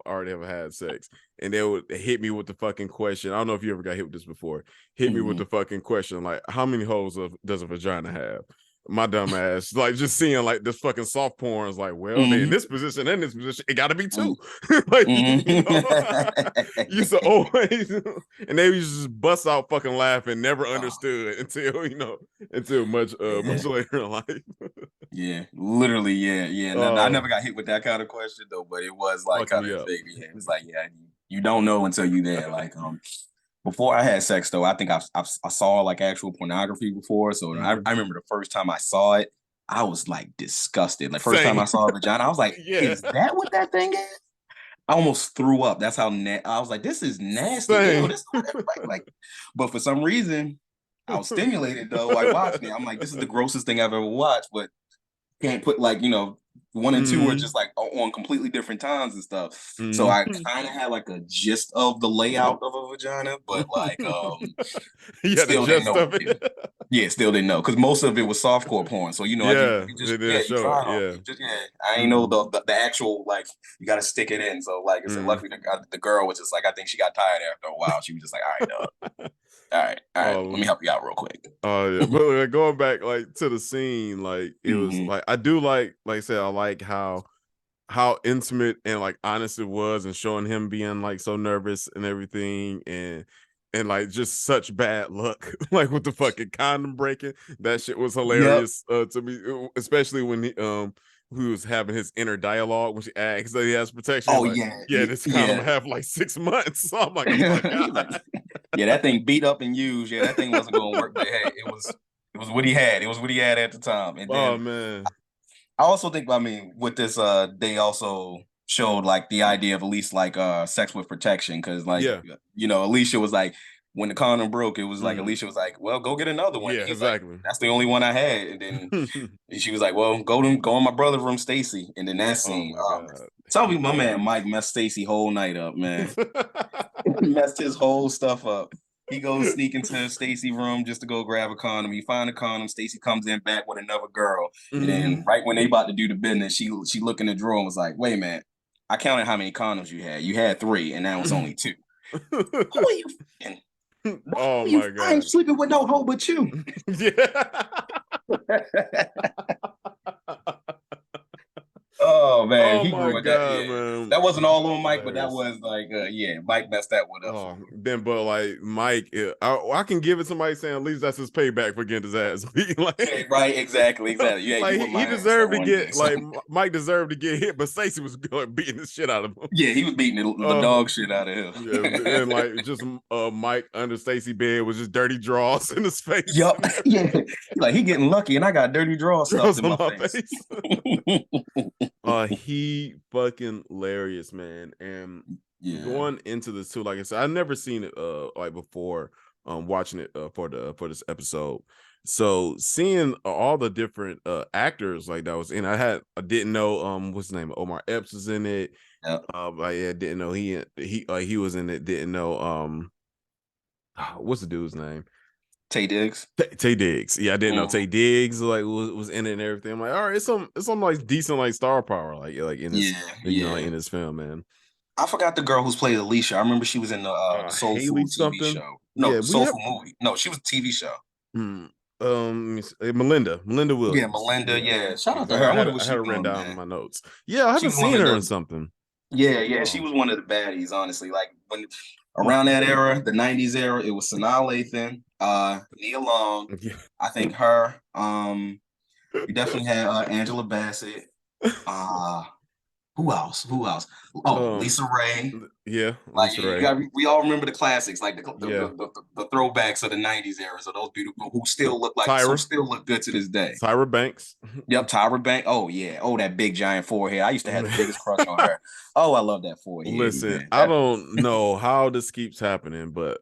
already have had sex, and they would hit me with the fucking question. I don't know if you ever got hit with this before. Hit me with the fucking question like, how many holes does a vagina have? My dumb ass, like just seeing like this fucking soft porn is like, well, they in this position, in this position, it gotta be two. Like used to always and they used to just bust out fucking laughing, never understood until much later in life. Yeah, literally, yeah. No, I never got hit with that kind of question though, but it was like Fucking kind me of up. thing. Yeah, it's like, yeah, you don't know until you there. Like, before I had sex though, I think I saw like actual pornography before. So I remember the first time I saw it, I was like disgusted. Like first time I saw a vagina, I was like, Yeah. is that what that thing is? I almost threw up. That's how I was like, this is nasty. Ew, this like, but for some reason, I was stimulated though. Like watching it, I'm like, this is the grossest thing I've ever watched. But can't put like one and two are just like on completely different times and stuff. So I kind of had like a gist of the layout of a vagina, but like still didn't know. Yeah, still didn't know because most of it was softcore porn. So yeah, you try yeah. I ain't know the actual like you got to stick it in. So like I said, luckily the girl was just like I think she got tired after a while. She was just like, all right, dog. All right. Let me help you out real quick. Oh yeah, but like, going back like to the scene, like it was like I do like I said, I like how intimate and like honest it was, and showing him being like so nervous and everything, and like just such bad luck, like with the fucking condom breaking. That shit was hilarious to me, especially when he was having his inner dialogue when she asked that he has protection. Oh like, this condom have like 6 months. So I'm like, oh my god. Yeah, that thing beat up and used. Yeah, that thing wasn't going to work. But hey, it was what he had. It was what he had at the time. And then, man, I also think, with this, they also showed like the idea of at least like sex with protection, because like Alicia was like, when the condom broke, it was like Alicia was like, well, go get another one. Yeah, exactly. Like, that's the only one I had. And then she was like, well, go in my brother room, Stacy. And then that scene, tell me my man Mike messed Stacy whole night up, man. Messed his whole stuff up. He goes sneak into Stacy room just to go grab a condom. He find a condom. Stacy comes in back with another girl. And then right when they about to do the business, she looked in the drawer and was like, wait a minute, I counted how many condoms you had. You had 3, and now it's only 2. Who are you fucking? Oh my god. I ain't sleeping with no hoe but you. Oh man, oh my god, man. That wasn't all on Mike, but that was like, Mike messed that one up. But like Mike, I can give it to Mike saying at least that's his payback for getting his ass beat. Like, right, exactly. Yeah, like he deserved to get like Mike deserved to get hit, but Stacey was beating the shit out of him. Yeah, he was beating the dog shit out of him. Yeah, and like just Mike under Stacey bed was just dirty draws in his face. Yup, yeah, like he getting lucky, and I got dirty draws stuff in my face. He fucking hilarious, man. And going into this too, like I said, I never seen it like before watching it for this episode. So seeing all the different actors like that was in, I didn't know what's his name, Omar Epps was in it. Yep. Didn't know he was in it. Didn't know what's the dude's name? Tay Diggs. Tay Diggs. Yeah, I didn't know Tay Diggs like was in it and everything. I'm like, all right, it's some like decent like star power like in this like in this film, man. I forgot the girl who's played Alicia. I remember she was in the Soul Haley Food something? TV show. No, Soul Food movie. No, she was a TV show. Melinda Williams. Yeah, Melinda. Yeah, shout out to I her. I had wonder what I she had it doing, written down man. in my notes. Yeah, I haven't was one seen of her the- in something. Yeah, she was one of the baddies, honestly. Like when around that era, the '90s era, it was Sanaa Lathan, Nia Long. Yeah. I think her. You definitely had Angela Bassett. Who else? Oh, Lisa Ray. Yeah, Like Lisa Ray. we all remember the classics, like the throwbacks of the '90s era. So those beautiful who still look like still look good to this day. Tyra Banks. Yep, Tyra Banks. Oh yeah. Oh, that big giant forehead. I used to have the biggest crush on her. Oh, I love that forehead. Listen, man. I don't know how this keeps happening, but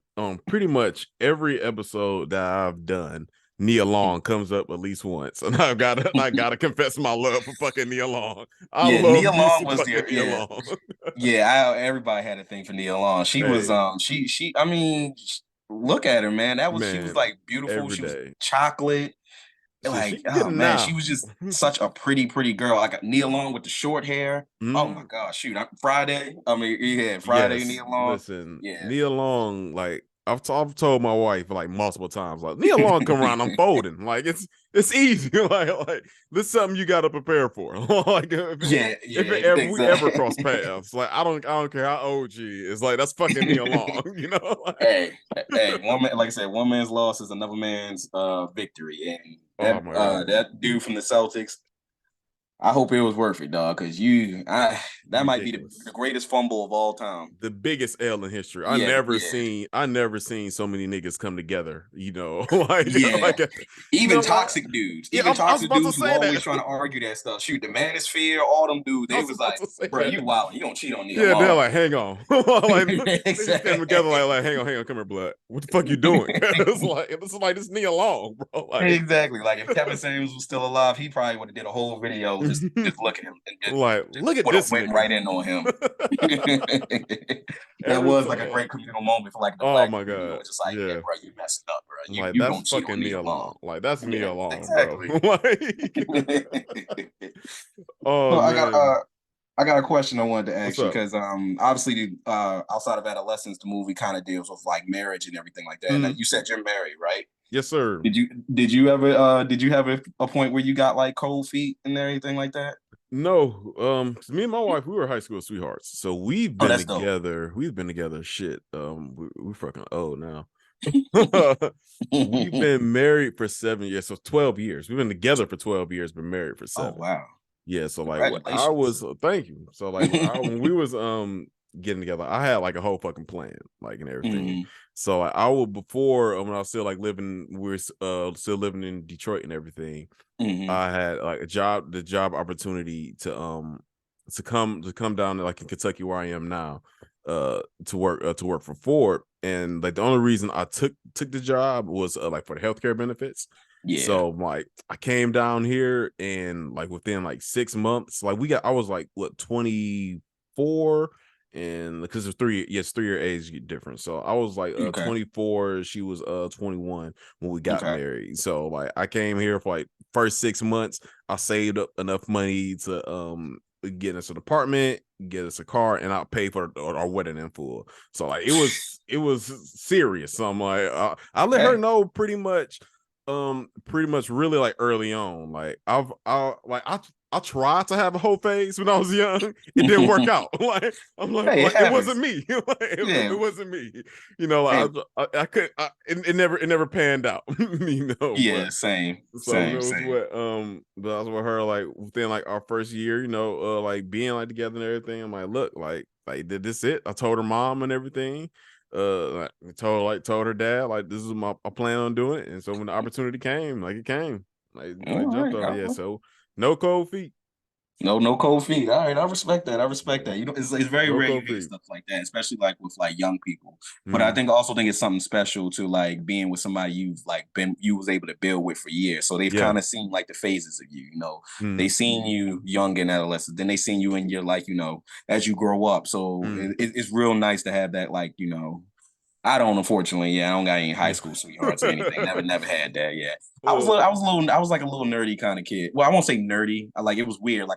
pretty much every episode that I've done, Nia Long comes up at least once, and I gotta confess my love for fucking Nia Long. I love Nia Long was Nia Long. Everybody had a thing for Nia Long. She was she. I mean, look at her, man. She was like beautiful. She was chocolate. Like, oh man, she was just such a pretty girl. Like Nia Long with the short hair. Oh my gosh, shoot! Friday. I mean, Friday. Yes. Nia Long. Listen, Nia Long. Like I've told my wife like multiple times. Like Nia Long come around, I'm folding. Like it's easy. like this is something you got to prepare for. Like if we ever cross paths, like I don't care how old she is. Like that's fucking Nia Long. You know. Like, hey, one man, like I said, one man's loss is another man's victory, and that dude from the Celtics. I hope it was worth it, dog, because that might be the greatest fumble of all time. The biggest L in history. I never seen so many niggas come together, you know. Even toxic dudes. Even toxic dudes who always trying to argue that stuff. Shoot, the Manosphere, all them dudes, they was like, bro, you wild. You don't cheat on me. Yeah, they're like, hang on. They just came together like, hang on, come here, blood. What the fuck you doing? It's like this Nia Long, bro. Like, exactly. Like if Kevin Samuels was still alive, he probably would have did a whole video just look at him and just look at this went right in on him. That was like a great communal moment for like the black my god, it was just like bro, you messed up, bro. You that's don't cheat on Nia Long. Like that's Nia Long, exactly. Bro. I got a question I wanted to ask you because obviously outside of Adolescence, the movie kind of deals with like marriage and everything like that. And you said you're married, right? Yes, sir. Did you have a point where you got like cold feet and everything like that? No. Me and my wife, we were high school sweethearts. So we've been together. Dope. We've been together shit. We're fucking old now. We've been married for 7 years, so 12 years. We've been together for 12 years, been married for 7. Oh wow. Yeah, so like I was thank you. So like when we was getting together, I had like a whole fucking plan, like and everything. Mm-hmm. So like, I would before when I was still like living, we were still living in Detroit and everything. Mm-hmm. I had like the job opportunity to come down to like in Kentucky where I am now, to work for Ford. And like the only reason I took the job was like for the healthcare benefits. Yeah. So like I came down here and like within like 6 months, like I was like what 24, and because there's 3-year age difference. So I was like 24, she was 21 when we got married. So like I came here for like first 6 months, I saved up enough money to get us an apartment, get us a car, and I'll pay for our wedding in full. So like it was serious. So I'm like I let her know pretty much really like early on. Like I tried to have a whole phase when I was young. It didn't work out. Like I'm like, it wasn't me. It wasn't me. You know, like I could. It never panned out. You know. Yeah, but, same. So same. it was same. what but I was with her like within like our first year. You know, like being like together and everything. I'm like, look, like did this it? I told her mom and everything. I told her dad like this is I plan on doing it. And so when the opportunity came, like it came, like I jumped on it. Yeah, so no cold feet. No cold feet. All right, I respect that. I respect that. You know, it's very No rare you cold hear feet. stuff like that, especially like with like young people. But I Mm. think it's something special to like being with somebody you was able to build with for years. So they've Yeah. kind of seen like the phases of you. You know, they Mm. seen you young and adolescent, then they seen you in your like as you grow up. So Mm. it's real nice to have that I don't, unfortunately. Yeah, I don't got any high school sweethearts or anything. Never had that. Yeah, Uh, I was like a little nerdy kind of kid. Well, I won't say nerdy. It was weird.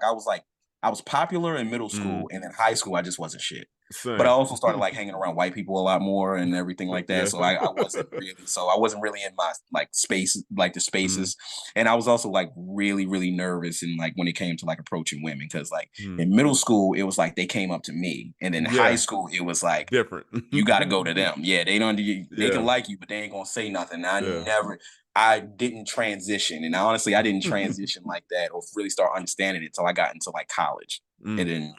I was popular in middle mm. school, and in high school, I just wasn't shit. But I Same. also started like hanging around white people a lot more and everything like that. Yeah. So I wasn't really in my like space, like the Mm. spaces. And I was also like really, really nervous and like when it came to like approaching women. Cause like Mm. in middle school, it was like they came up to me. And in high Yeah. school, it was like Different. you got to go to them. Yeah, they can Yeah. like you, but they ain't gonna say nothing. Yeah. I didn't transition, and honestly, I didn't transition like that or really start understanding it until I got into like college. And Mm. then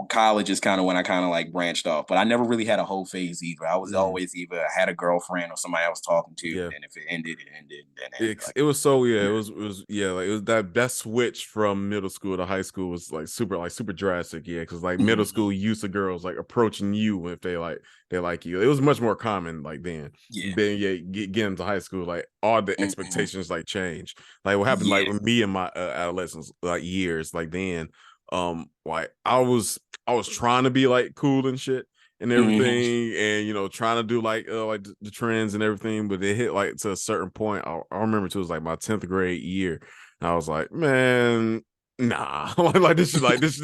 college is kind of when I kind of like branched off, but I never really had a whole phase either. I was Mm. always either had a girlfriend or somebody I was talking to, and Yeah. then if it ended, it ended. Then it ended. It was so yeah, Yeah. it was yeah, like it was that switch from middle school to high school was like super drastic, yeah, because like middle Mhm. school used to girls like approaching you if they like you. It was much more common like then. Yeah. Then yeah, getting to high school, like all the Mhm. expectations like change. Like what happened like Yeah. with me and my adolescence like years, like then like I was trying to be like cool and shit and Mhm. everything, and trying to do like the trends and everything, but it hit like to a certain point. I remember it was like my 10th grade year, and I was like, man, nah, like this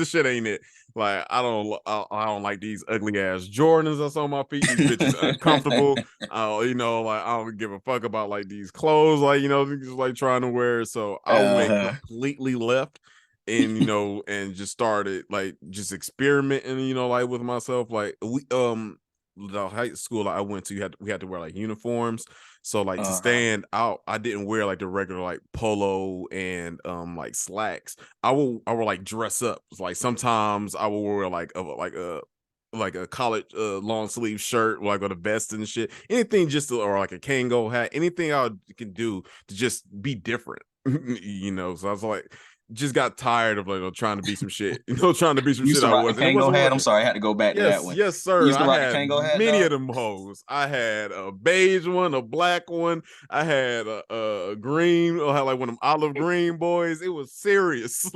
shit ain't it. Like I don't like these ugly ass Jordans that's on my feet. These bitches uncomfortable. Like I don't give a fuck about like these clothes, like just like trying to wear. So I went Uh-huh. completely left and and just started like just experimenting like with myself. Like the high school I went to, we had to wear like uniforms, so like to Uh-huh. stand out I didn't wear like the regular like polo and like slacks. I would like dress up. Like sometimes I will wear like a college long sleeve shirt like with a vest and shit, anything or like a Kango hat, anything can do to just be different. So I was like just got tired of like trying to be some shit, trying to be some You used shit to I rock the wasn't. It Kango wasn't hat. I'm working. sorry, I had to go back to that Yes, one. yes, You sir. used to I rock the had Kango hat, many of dog? them hoes. I had a beige one, a black one. I had a green. I had like one of them olive green boys. It was serious.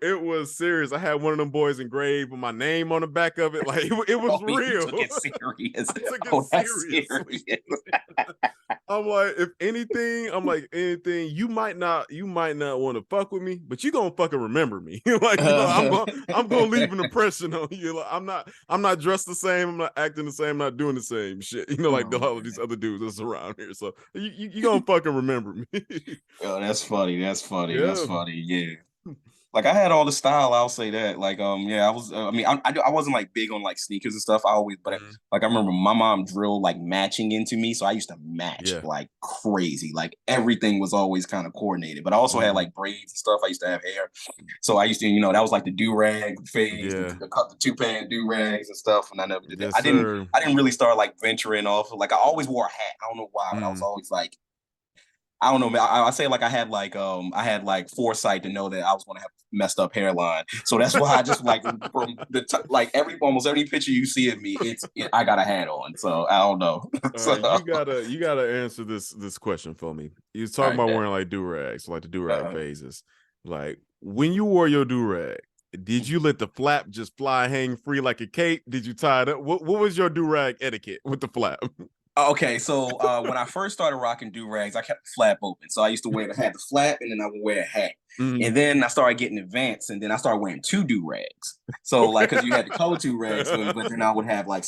It was serious. I had one of them boys engraved with my name on the back of it. Like it was Oh, you real. took it serious. I took it Oh, that's seriously. serious. I'm like, if anything, I'm like, anything, you might not want to fuck with me, but you gonna fucking remember me. Like, I'm gonna leave an impression on you. Like, I'm not dressed the same, I'm not acting the same, I'm not doing the same shit. Like Oh, all of these other dudes that's around here. So you gonna fucking remember me. oh, that's funny. That's funny. That's Yeah. funny. Yeah. Like I had all the style, I'll say that. Like, yeah, I was. I mean, I wasn't like big on like sneakers and stuff. Mhm. Like I remember my mom drilled like matching into me, so I used to match Yeah. like crazy. Like everything was always kind of coordinated. But I also had Mhm. like braids and stuff. I used to have hair, so I used to, that was like the do rag phase, Yeah. the cut the two pan do rags and stuff. And I never did that. Yes, sir. I didn't really start like venturing off. Like I always wore a hat. I don't know why, but I was Mm. always like I don't know, man. I say like I had like foresight to know that I was going to have messed up hairline, so that's why I just like from like almost every picture you see of me, I got a hat on, so I don't know. All So right, you gotta answer this question for me. You was all talking right, about bet. wearing like do-rags, like the do-rag Uh, phases. Like when you wore your do-rag, did you let the flap just fly hang free like a cape? Did you tie it up? What was your do-rag etiquette with the flap? okay, so when I first started rocking do rags, I kept the flap open. So I used to had the flap, and then I would wear a hat. Mm. And then I started getting advanced, and then I started wearing two do rags. So like, because you had the color do rags, but then I would have like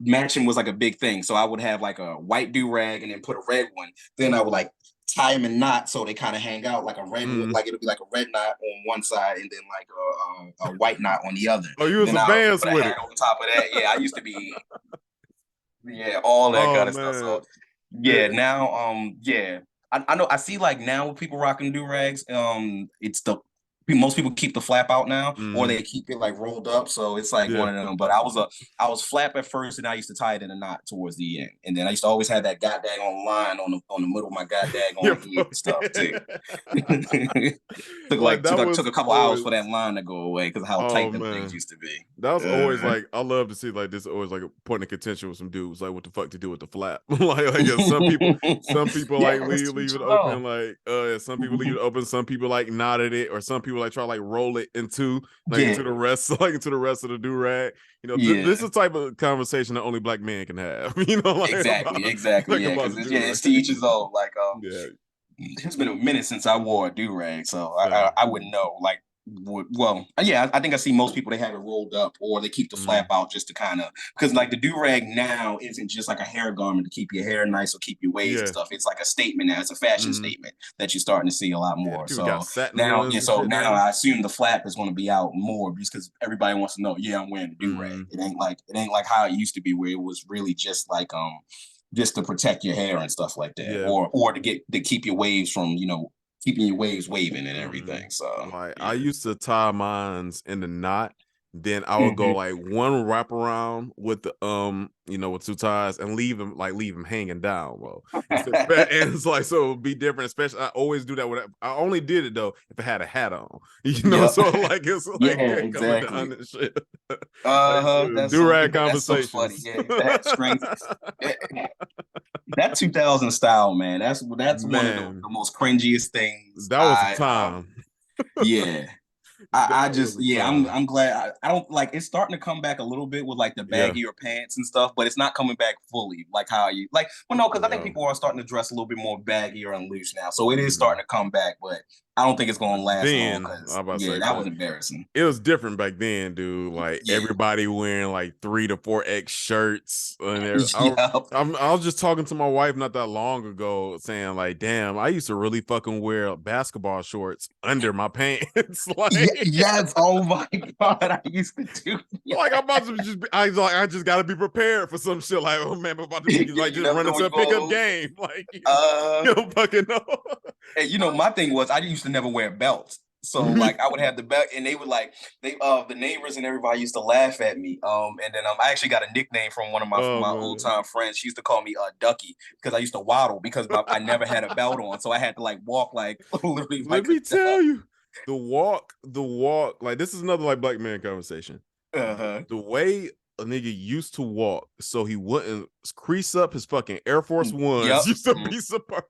matching was like a big thing. So I would have like a white do rag, and then put a red one. Then I would like tie them in knots so they kind of hang out like a red, Mm. like it'll be like a red knot on one side, and then like a white knot on the other. Oh, you was Then I'll advanced put a with hat it. on top of that. Yeah, I used to be all that Oh kind of stuff. man. So yeah, now yeah. I know I see like now people rocking do rags. It's the most people keep the flap out now, or Mhm. they keep it like rolled up. So it's like one Yeah. of them. But I was flap at first, and I used to tie it in a knot towards the end, and then I used to always have that goddamn line on the middle of my goddamn Yeah, head and stuff too. like that Took was a couple hours for always. that line to go away because of how Oh tight them things man. used to be. That was always like I love to see like this always like a point of contention with some dudes like what the fuck to do with the flap. like yeah, some people like Yes, leave it you open know. like yeah, some people leave it open, some people like knotted it, or some people like try to like roll it into Yeah, into the rest into the rest of the do-rag. This yeah. is the type of conversation that only black men can have, like Exactly. Yeah, about because the it's do-rag. to each his own. Like Yeah. it's been a minute since I wore a do-rag, so Same. I wouldn't know. Like, well, yeah, I think I see most people they have it rolled up or they keep the flap out just to kind of because like the do-rag now isn't just like a hair garment to keep your hair nice or keep your waves and Yeah. stuff. It's like a statement now. It's a fashion Mhm. statement that you're starting to see a lot Yeah, more. people got So satin now, ones and so shit now now. I assume the flap is going to be out more just because everybody wants to know. Yeah, I'm wearing a do-rag. Mhm. It ain't like how it used to be where it was really just like just to protect your hair and stuff like that, Yeah. or to keep your waves from keeping your waves waving and everything. So Like I yeah. used to tie mines in the knot, then I would go Mhm. like one wrap around with the with two ties and leave them hanging down. Well, and it's like so it would be different. Especially I always do that with I only did it though if I had a hat on, Yep. So like it's Yeah, like coming exactly. down and shit. Like Uh-huh. so, do-rag That's so funny. conversations. Yeah, that strings. That 2000 style, man. That's one of Man, the most cringiest things that was a time. yeah. I That just was a time. I'm glad I don't like it's starting to come back a little bit with like the Yeah. baggier pants and stuff, but it's not coming back fully like how you like well no, because I think No. people are starting to dress a little bit more baggier and loose now. So it is Mhm. starting to come back, but I don't think it's gonna last long Then because I'm about to yeah, say, that but was embarrassing. it was different back then, dude. Like Yeah. everybody wearing like 3 to 4X shirts and there. Yeah. I was just talking to my wife not that long ago, saying like, "Damn, I used to really fucking wear basketball shorts under my pants." Yes. Oh my god, I used to do Like I'm about to just, I just got to be prepared for some shit. Like, oh man, I'm about to be like you just never run know into what a you're gonna pickup lose. game. Like, Uh you don't fucking know. And my thing was I used to never wear belts. So like I would have the belt and they would like the neighbors and everybody used to laugh at me. And then I actually got a nickname from one of Oh my old man. time friends. She used to call me Ducky because I used to waddle because I never had a belt on. So I had to like walk like literally Let like a me duck. tell you, the walk, like this is another like black man conversation. Uh-huh. The way a nigga used to walk so he wouldn't crease up his fucking Air Force Yep. Ones used to be super.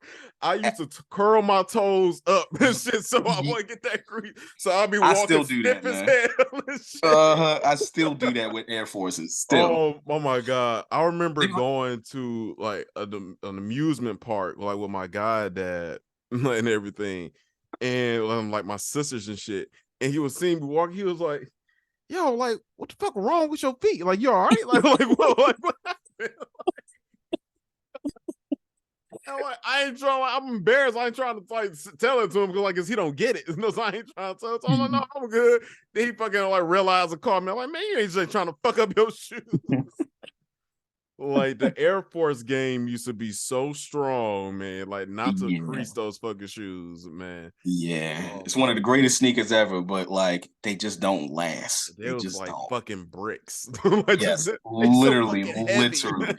I used to curl my toes up and shit so I Ye- wouldn't get that crease. So I'll be I walking still do stiff that, as man. hell and shit. I still do that with Air Forces. Still. Oh my god! I remember They- going to like an amusement park like with my god dad and everything, and like my sisters and shit. And he was seeing me walk. He was like, "Yo, like, what the fuck wrong with your feet? Like, you all right? What happened?" I'm like, I ain't trying. I'm embarrassed. I ain't trying to like tell it to him because he don't get it. So I ain't trying to tell it. So I'm like, no, I'm good. Then he fucking like realized and called me. I'm like, man, you ain't just trying to fuck up your shoes. Like the Air Force game used to be so strong, man. Like not to Yeah. crease those fucking shoes, man. Yeah, Oh it's one my of the greatest sneakers ever, but like they just don't last. They They was just like don't. fucking bricks. Like Yes, they so literally, fucking heavy. literally.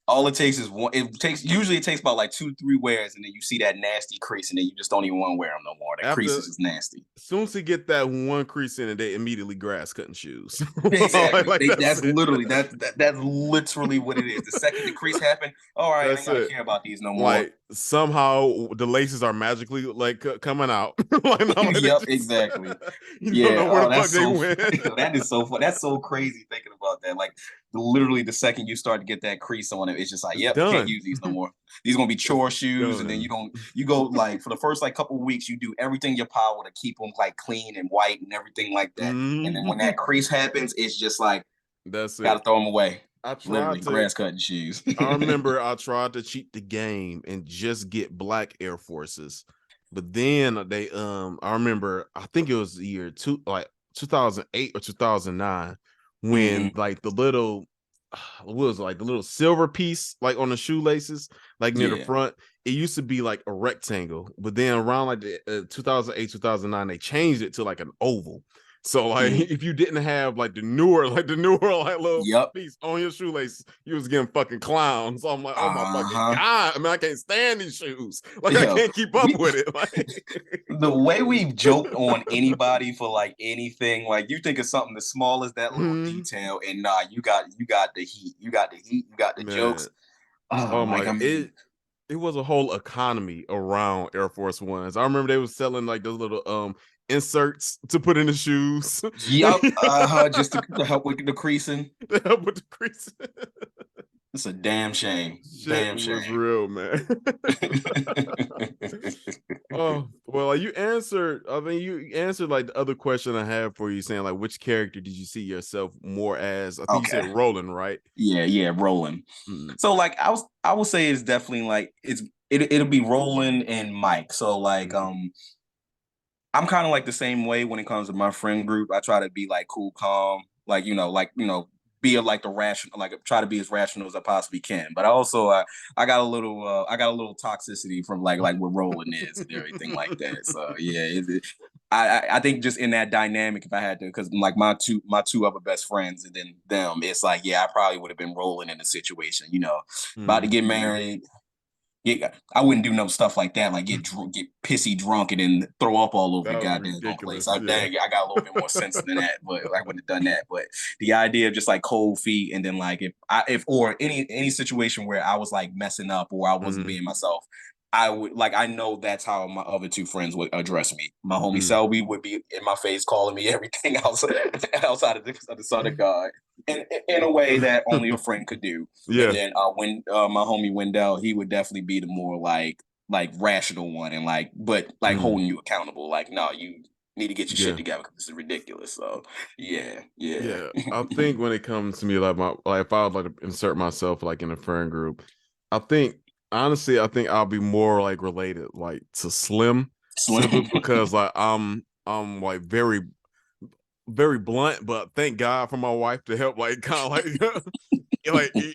All it takes is one. Usually it takes about like 2-3 wears, and then you see that nasty crease, and then you just don't even want to wear them no more. That crease After is just nasty. as soon as he get that one crease in it, they immediately grass cutting shoes. Exactly. like that's That's it. literally that's literally what it is. The second the crease happen, all right, I ain't That's gotta it. care about these no more. Like somehow the laces are magically like coming out. Like, not like they Yep, just, exactly. you don't Yeah. know where Oh, the fuck that's they so went. funny. That is so fun. That's so crazy thinking about that. Like literally the second you start to get that crease on it, it's just like, It's yep, can't done. use these no more. These are gonna be It's chore shoes, and then done. you go like for the first like couple of weeks, you do everything in your power to keep them like clean and white and everything like that. And then when that crease happens, it's just like That's gotta it. throw them away. I Literally tried to. grass cutting shoes. I remember I tried to cheat the game and just get black Air Forces, but then I remember I think it was the year 2008 or 2009 when Mhm. like the little what was it, like the little silver piece like on the shoelaces like near the Yeah. front it used to be like a rectangle, but then around like the 2008, 2009, they changed it to like an oval. So like if you didn't have like the newer like little piece on your shoelace, you was getting fucking clowns. So I'm like, oh my fucking god! I mean, I can't stand these shoes. Like I can't keep up with it. Like the way we've joked on anybody for like anything, like you think of something as small as that little detail, and nah, you got the heat, you got the jokes. Oh my god, it was a whole economy around Air Force Ones. I remember they was selling like those little inserts to put in the shoes. Yep, just to help with the creasing. To help with the creasing. It's a damn shame. Shit was real, man. Oh well, you answered. I mean, you answered like the other question I had for you, saying like, which character did you see yourself more as? I think you said Roland, right? Yeah, Roland. So like, I would say it's definitely like it'll be Roland and Mike. So like, I'm kind of like the same way when it comes to my friend group. I try to be like cool, calm, like be like the rational, like try to be as rational as I possibly can. But I also I got a little toxicity from like what Roland is and everything like that. So yeah, I think just in that dynamic, if I had to, because like my two other best friends and then them, it's like I probably would have been Roland in the situation. About to get married. Yeah, I wouldn't do no stuff like that, like get pissy drunk and then throw up all over the goddamn place. Dang, I got a little bit more sense than that, but I wouldn't have done that. But the idea of just like cold feet, and then like if or any situation where I was like messing up or I wasn't being myself, I would I know that's how my other two friends would address me. My homie Selby would be in my face calling me everything else outside of the Son of God, in a way that only a friend could do. Yeah. And then when my homie Wendell, he would definitely be the more like rational one and holding you accountable. Like, no, you need to get your shit together because this is ridiculous. So yeah. I think when it comes to me, if I would like to insert myself like in a friend group, honestly, I think I'll be more like related like to Slim. Because like I'm like very, very blunt, but thank God for my wife to help like kind of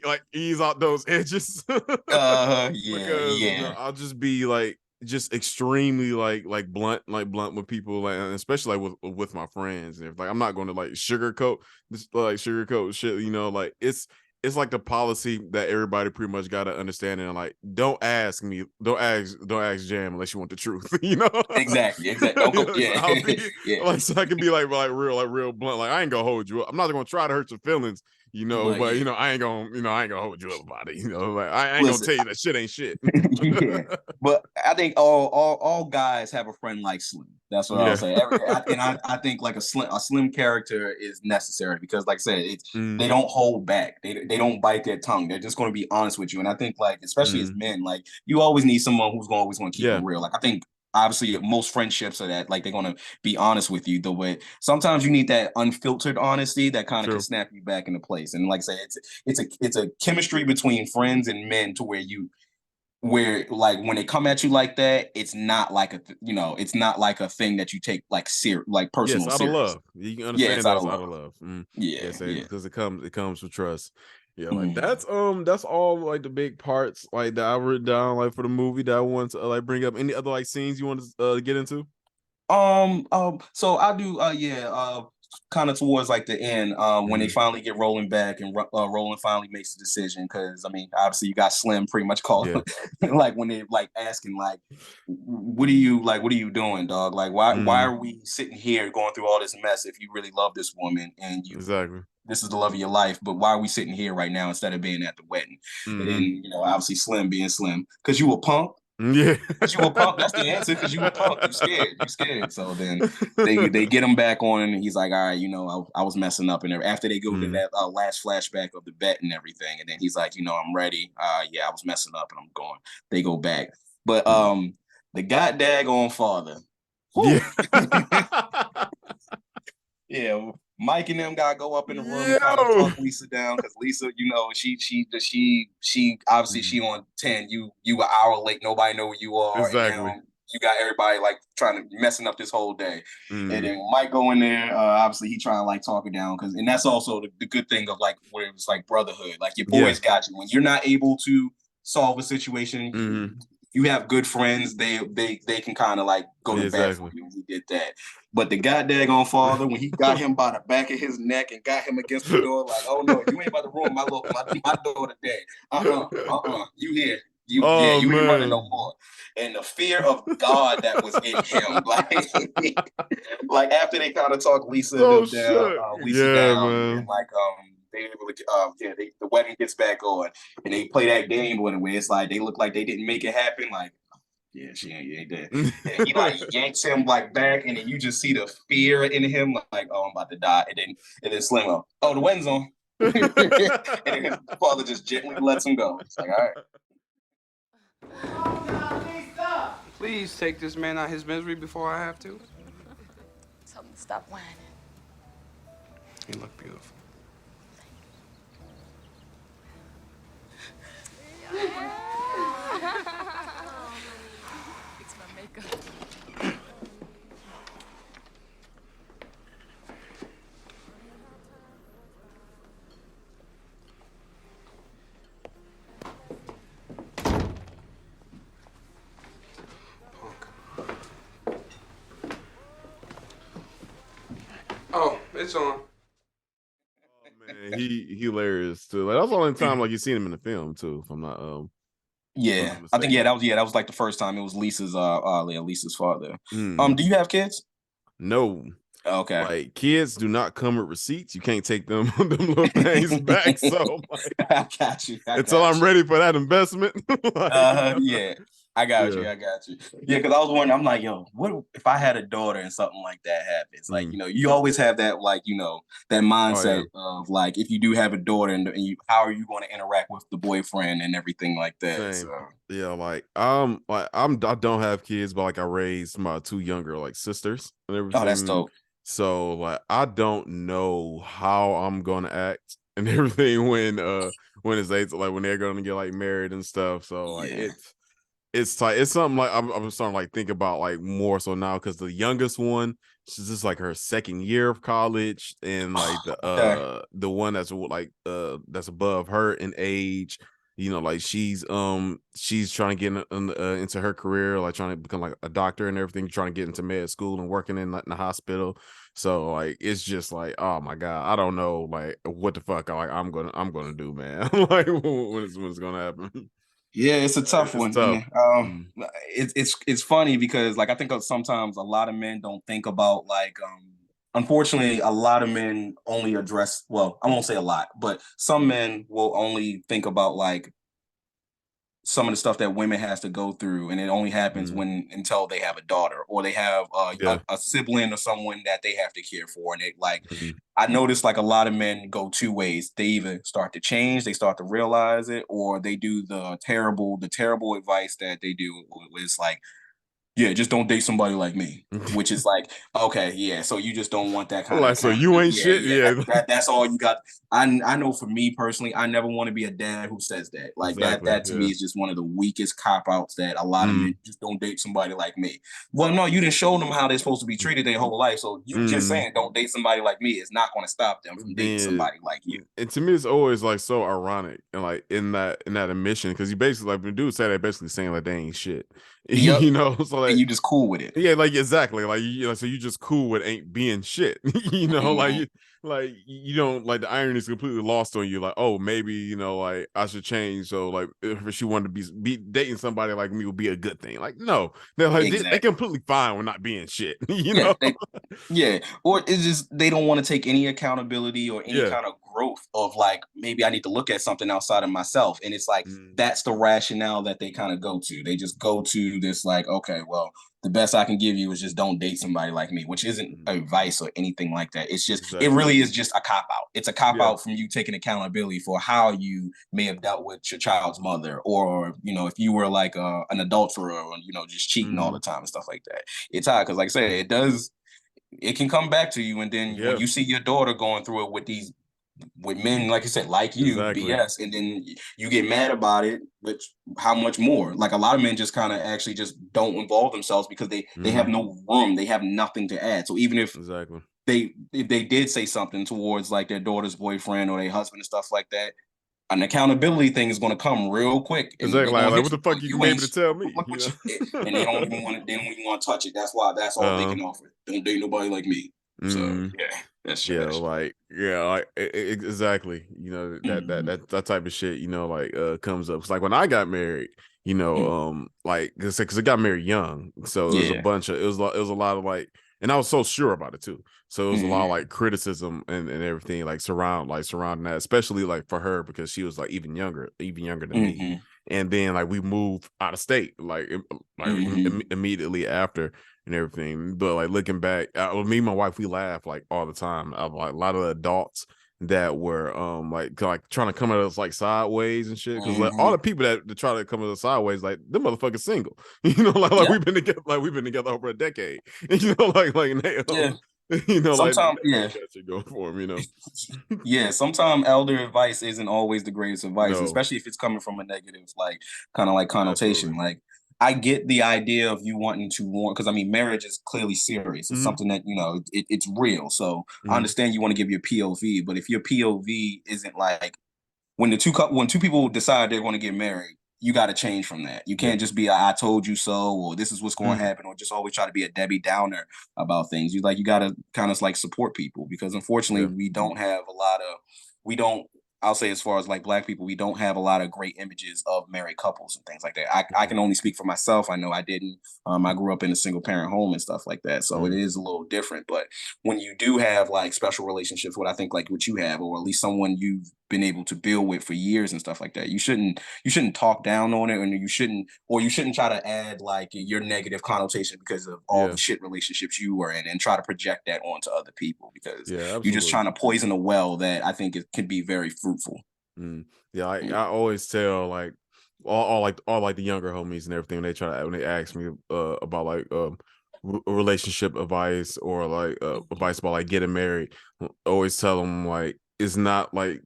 like ease out those edges. Because I'll just be like just extremely like blunt with people, like especially like with my friends. And like I'm not going to like sugarcoat shit, like it's like the policy that everybody pretty much got to understand, and like don't ask Jam unless you want the truth. Exactly. Don't go, like so I can be like real blunt. Like I ain't gonna hold you up. I'm not gonna try to hurt your feelings, but I ain't gonna hold you up about it. Like I ain't gonna tell you that shit ain't shit. But I think all guys have a friend like Slim. That's what I'll say. I think like a slim character is necessary because, like I said, they don't hold back. They don't bite their tongue. They're just going to be honest with you. And I think like, especially as men, like you always need someone who's always going to keep it real. Like I think obviously most friendships are that like they're going to be honest with you. The way sometimes you need that unfiltered honesty that kind of can snap you back into place. And like I said, it's a chemistry between friends and men to where like when they come at you like that, it's not like it's not like a thing that you take like personal. Yes, out of love. You can understand it's out of love. Because it comes with trust. Yeah, like that's all like the big parts like that I wrote down like for the movie that I want to like bring up. Any other like scenes you want to get into? So I'll do kind of towards like the end when they finally get Roland back and Roland finally makes the decision, because I mean obviously you got Slim pretty much called like when they like asking like what are you doing, dog? Like why are we sitting here going through all this mess if you really love this woman and this is the love of your life, but why are we sitting here right now instead of being at the wedding? And then obviously Slim being Slim, because you a punk. Yeah, you a punk. That's the answer. Because you a punk. You scared. So then they get him back on, and he's like, "All right, I was messing up." And after they go to that last flashback of the bet and everything, and then he's like, "I'm ready. I was messing up, and I'm going." They go back, but the goddamn father. Yeah. Mike and them gotta go up in the room and kind of talk Lisa down, because Lisa, she obviously she on 10. You an hour late. Nobody know where you are. Exactly. And, you got everybody like trying to messing up this whole day. And then Mike go in there. Obviously he trying to like talk it down, and that's also the good thing of like where it's like brotherhood. Like your boys got you when you're not able to solve a situation. you have good friends, they can kind of like go to bat for you when he did that. But the goddamn father, when he got him by the back of his neck and got him against the door, like, oh no, you ain't about to ruin my daughter day. You here. You ain't running no more. And the fear of God that was in him, like after they kind of talk Lisa down, man. and like the wedding gets back on, and they play that game with it where it's like they look like they didn't make it happen, like. Yeah, she ain't dead. And he like yanks him like back, and then you just see the fear in him, like, oh, I'm about to die. And then Slim goes, oh, the wedding's on. And then his father just gently lets him go. It's like, all right. Please take this man out his misery before I have to. Tell him to stop whining. You look beautiful. Fix my makeup. Oh, it's on. Oh, man, he hilarious too. Like that's the only time like you seen him in the film too. If I'm not Yeah, I think that was like the first time it was Lisa's father. Mm. Do you have kids? No. Okay. Like kids do not come with receipts. You can't take them little things back. So like, I got you. Until I'm ready for that investment. Yeah. I got you. Yeah, because I was wondering, I'm like, yo, what if I had a daughter and something like that happens? Like, you always have that, like, that mindset of like, if you do have a daughter and how are you going to interact with the boyfriend and everything like that? Same. So. Yeah, I don't have kids, but like I raised my two younger like sisters and everything. Oh, that's dope. So like I don't know how I'm gonna act and everything when it's like when they're gonna get like married and stuff. So like it's tight. It's something like I'm starting to like think about like more so now because the youngest one, she's just like her second year of college, and like the one that's like that's above her in age, like she's trying to get into her career, like trying to become like a doctor and everything, trying to get into med school and working in the hospital. So like it's just like, oh my god, I don't know like what the fuck I'm gonna do, man. Like when it's gonna happen. Yeah, it's a tough one. Tough. It's funny because like I think sometimes a lot of men don't think about like unfortunately a lot of men only address, well, I won't say a lot, but some men will only think about like some of the stuff that women has to go through, and it only happens until they have a daughter or they have a sibling or someone that they have to care for. And it like I noticed like a lot of men go two ways. They either start to change, they start to realize it, or they do the terrible advice that they do is like, yeah, just don't date somebody like me, which is like, okay, yeah, so you just don't want that kind like, of so you ain't shit. Yeah. That's all you got. I know for me personally, I never want to be a dad who says that. Like that to me is just one of the weakest cop-outs that a lot of men just don't date somebody like me. Well, no, you didn't show them how they're supposed to be treated their whole life. So you just saying don't date somebody like me is not going to stop them from dating somebody like you. And to me, it's always like so ironic and like in that admission, because you basically like when dudes say that, basically saying like they ain't shit. Yep. So like and you just cool with it. Yeah, like exactly. Like so you just cool with ain't being shit. Like you don't like the irony is completely lost on you. Like, oh, maybe like I should change. So like if she wanted to be dating somebody like me would be a good thing. Like, no, they're like they completely fine with not being shit. Or it's just they don't want to take any accountability or any kind of growth of like maybe I need to look at something outside of myself. And it's like that's the rationale that they kind of go to. They just go to this like, okay, well, the best I can give you is just don't date somebody like me, which isn't advice or anything like that. It's just it really is just a cop out. It's a cop out from you taking accountability for how you may have dealt with your child's mother, or if you were like an adulterer, or just cheating all the time and stuff like that. It's hard because, like I said, it can come back to you, and then when you see your daughter going through it with men, like you said, like you, BS, and then you get mad about it, which how much more? Like a lot of men just kind of actually just don't involve themselves because they have no room, they have nothing to add. So even if if they did say something towards like their daughter's boyfriend or their husband and stuff like that, an accountability thing is going to come real quick, and they're Exactly. going to Like, hit what the you. fuck you You able ain't to tell me? look what you, and they don't even want to. They don't even want to touch it. That's why. That's all they can offer. Don't date nobody like me. So yeah, that's trash. Exactly. You know that type of shit. You know, like comes up. It's like when I got married. You know, like because I got married young, so it was a bunch of it was a lot of like, and I was so sure about it too. So it was a lot of like criticism and everything like surrounding that, especially like for her because she was like even younger than me. And then like we moved out of state immediately after and everything. But like looking back, me and my wife, we laugh like all the time. Like a lot of the adults that were like trying to come at us like sideways and shit. Because like all the people that try to come at us sideways, like them motherfuckers single. You know, like we've been together over a decade. And, you know, like they, you know, sometimes that shit going for them, you know. Yeah, sometimes elder advice isn't always the greatest advice, No. especially if it's coming from a negative, like kind of like connotation. Absolutely. Like I get the idea of you wanting to warn, because I mean, marriage is clearly serious. It's something that it's real. So I understand you want to give your POV, but if your POV isn't like when two people decide they're going to get married, you got to change from that. You can't just be I told you so, or this is what's going to happen, or just always try to be a Debbie Downer about things. You got to kind of like support people, because unfortunately we don't have a lot of we don't I'll say, as far as like Black people, we don't have a lot of great images of married couples and things like that. I can only speak for myself. I know I didn't. I grew up in a single parent home and stuff like that, so it is a little different. But when you do have like special relationships, what I think like what you have, or at least someone you've been able to build with for years and stuff like that, you shouldn't talk down on it, and you shouldn't try to add like your negative connotation because of all the shit relationships you were in, and try to project that onto other people, because you're just trying to poison a well that I think it can be very fruitful. I always tell like all like the younger homies and everything, when they ask me about like relationship advice or like advice about like getting married, I always tell them like it's not like,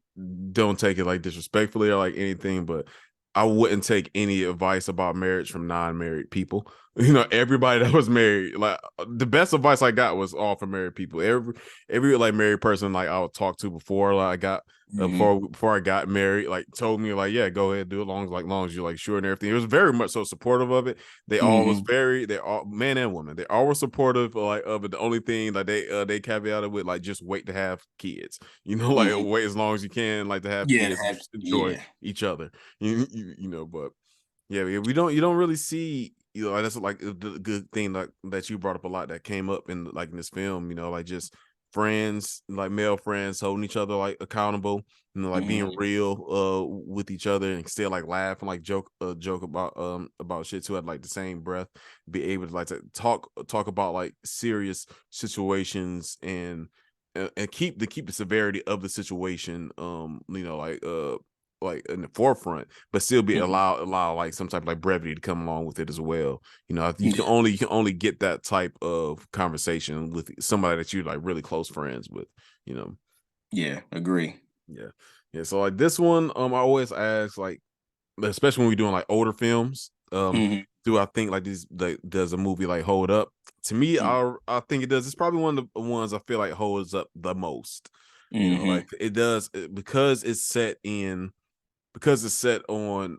don't take it like disrespectfully or like anything, but I wouldn't take any advice about marriage from non-married people. You know, everybody that was married, like the best advice I got was all from married people. Every like married person like I would talk to before like I got before I got married, like told me like, yeah, go ahead, do it long as you're like sure and everything. It was very much so supportive of it. They all was they all, man and woman, they all were supportive like of it. The only thing like they caveated with like just wait to have kids. You know, like wait as long as you can like to have kids and just enjoy each other. You know, but we don't you don't really see, you know, that's like the good thing that you brought up a lot that came up in like in this film, you know, like just friends, like male friends holding each other like accountable, you know, like being real with each other and still like laugh and like joke about shit too at like the same breath, be able to like to talk about like serious situations and keep the severity of the situation you know like in the forefront, but still be allow like some type of like brevity to come along with it as well. You know, you can only get that type of conversation with somebody that you're like really close friends with, you know. Yeah, agree. Yeah. So like this one, I always ask like, especially when we're doing like older films, do I think like this like does a movie like hold up? To me, I think it does. It's probably one of the ones I feel like holds up the most. You know, like it does because it's set on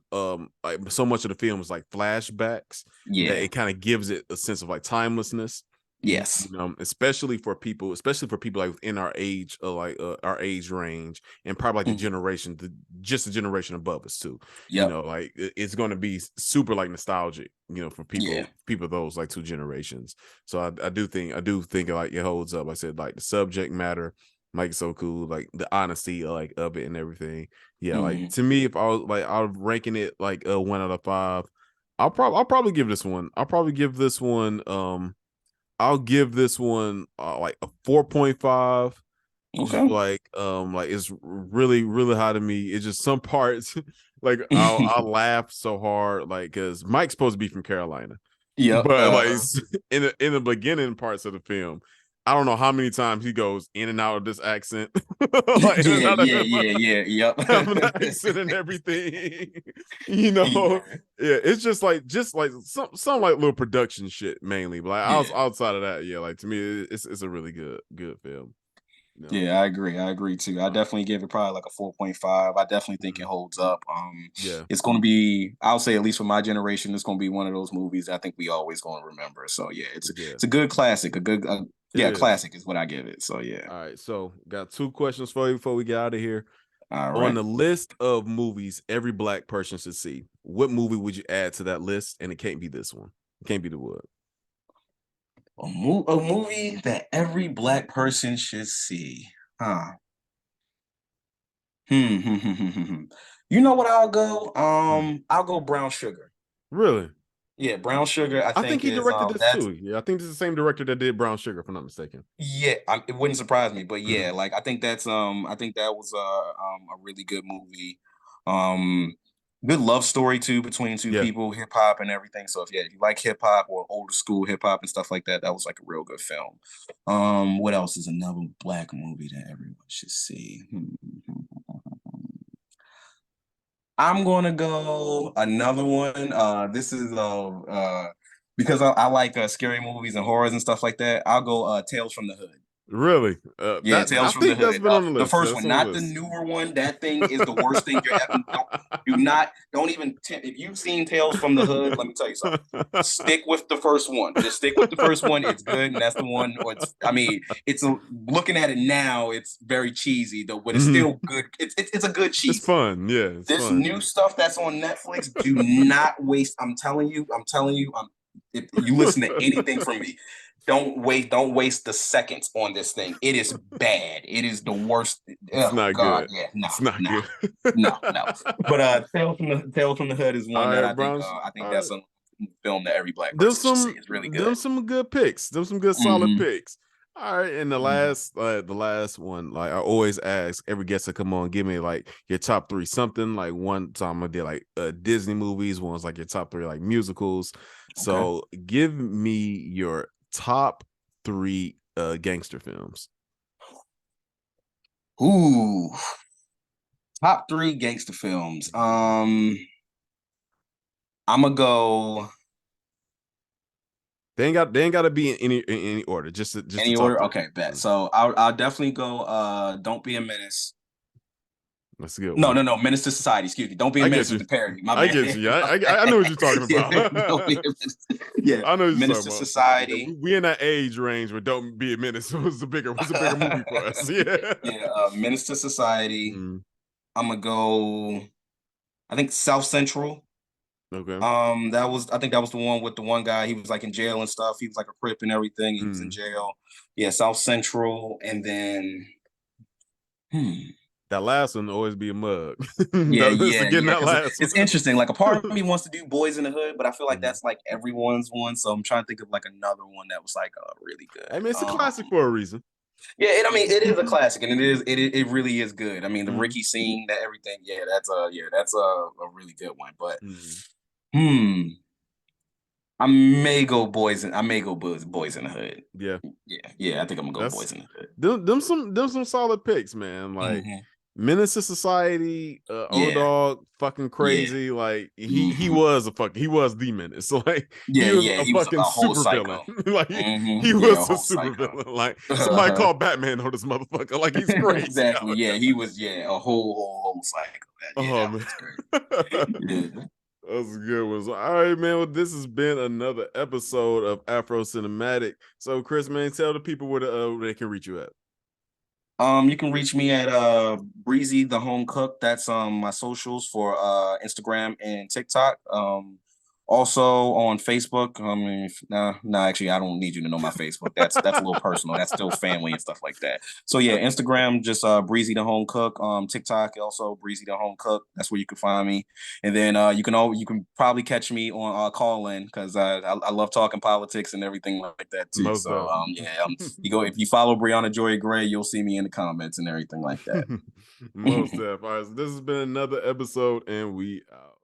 like so much of the film is like flashbacks that it kind of gives it a sense of like timelessness. Yes. You know, especially for people like within our age our age range, and probably like the generation just the generation above us too. You know, like it's going to be super like nostalgic, you know, for people those like two generations. So I do think like it holds up. Like I said, like the subject matter, like so cool, like the honesty like of it and everything. Like to me, if I was like I was ranking it like a 1 out of 5, I'll probably give this one. I'll give this one like a 4.5. Okay. Like it's really really high to me. It's just some parts like I'll laugh so hard like because Mike's supposed to be from Carolina. But like in the beginning parts of the film, I don't know how many times he goes in and out of this accent. Like, yep. Having an accent and everything. You know, it's just like some like little production shit mainly. But like outside of that, like to me, it's a really good film. You know? Yeah, I agree too. I definitely give it probably like a 4.5. I definitely think it holds up. Yeah. It's gonna be, I'll say at least for my generation, it's gonna be one of those movies I think we always gonna remember. So yeah, it's a good classic. A good classic is what I give it. So yeah. All right. So got 2 questions for you before we get out of here. All On right. the list of movies every black person should see, what movie would you add to that list? And it can't be this one. It can't be The Wood. A movie that every black person should see. Huh. You know what I'll go? I'll go Brown Sugar. Really? Yeah, Brown Sugar, I I think think he is directed this that's too. Yeah, I think this is the same director that did Brown Sugar, if I'm not mistaken. yeah, it wouldn't surprise me, but yeah, like I think I think that was a really good movie. Um Good love story too between two Yeah. people, hip hop and everything. So if you like hip hop or older school hip hop and stuff like that, that was like a real good film. What else is another black movie that everyone should see? I'm gonna go another one. This is because I like scary movies and horrors and stuff like that. I'll go Tales from the Hood. Really? Yeah, That I Tales from the think that's Hood. been on the The list. first That's one, on the not the list. newer one. That thing is the worst thing you're ever. Don't even. If you've seen Tales from the Hood, let me tell you something. Stick with the first one. Just stick with the first one. It's good, and that's the one. Looking at it now, it's very cheesy though, but it's still good. It's a good cheese. It's fun. Yeah, it's This fun. new stuff that's on Netflix, do not waste. I'm telling you. If you listen to anything from me, don't waste the seconds on this thing. It is bad. It is the worst. It's not God, good. yeah, no, It's not good. no. But Tales from the Hood is one All that right, I think Browns. that's a film that every black There's person should see. some It's really there's good. some good picks. There's some good solid picks. All right, and the last one, like I always ask every guest to come on, give me like your top 3 something. Like one time I did like Disney movies, one's like your top 3 like musicals. So give me your top 3 gangster films. Ooh, top 3 gangster films. I'm gonna go. They ain't got to be in any order. Just Any the order? top 3. Okay, bet. So I'll definitely go. Don't Be a Menace. That's a good No, one. Menace to Society. Excuse me. Don't Be a I Menace get with you. the parody. My I bad. get you. I know what you're talking about. Don't Be a Menace. Yeah, I know what you're Menace to talking about. Society. Yeah, we in that age range where Don't Be a Menace was a bigger movie for us. Yeah. Menace to Society. Mm, I'm gonna go. I think South Central. okay. I think that was the one with the one guy. He was like in jail and stuff. He was like a Crip and everything. He was in jail. Yeah, South Central, and then. That last one always be a mug. Yeah. That last It's one. interesting. Like a part of me wants to do Boys in the Hood, but I feel like that's like everyone's one. So I'm trying to think of like another one that was like really good. I mean, it's a classic for a reason. Yeah, it is a classic, and it really is good. I mean, the Ricky scene, that everything. Yeah, that's a really good one. But I may go Boys in the Hood. Yeah. I think I'm gonna go Boys in the Hood. Them some solid picks, man. Like Menace to Society, Old Dog, fucking crazy. Yeah. Like he was the menace. So like he was fucking a whole super psycho. villain. Like he was a super villain. Like somebody call Batman on this motherfucker. Like he's crazy. Exactly. Yeah, he was a whole psycho. That Man. That's a good one. So, all right, man. Well, this has been another episode of Afro-Cinematic. So, Chris, man, tell the people where they can reach you at. You can reach me at Breezy the Home Cook. That's my socials for Instagram and TikTok. Also on Facebook. Actually, I don't need you to know my Facebook. That's a little personal. That's still family and stuff like that. So yeah, Instagram just Breezy the Home Cook. TikTok also Breezy the Home Cook. That's where you can find me. And then you can probably catch me on Call In because I love talking politics and everything like that too. Most so if you follow Brianna Joy Gray, you'll see me in the comments and everything like that. Most definitely. All right, so this has been another episode, and we out.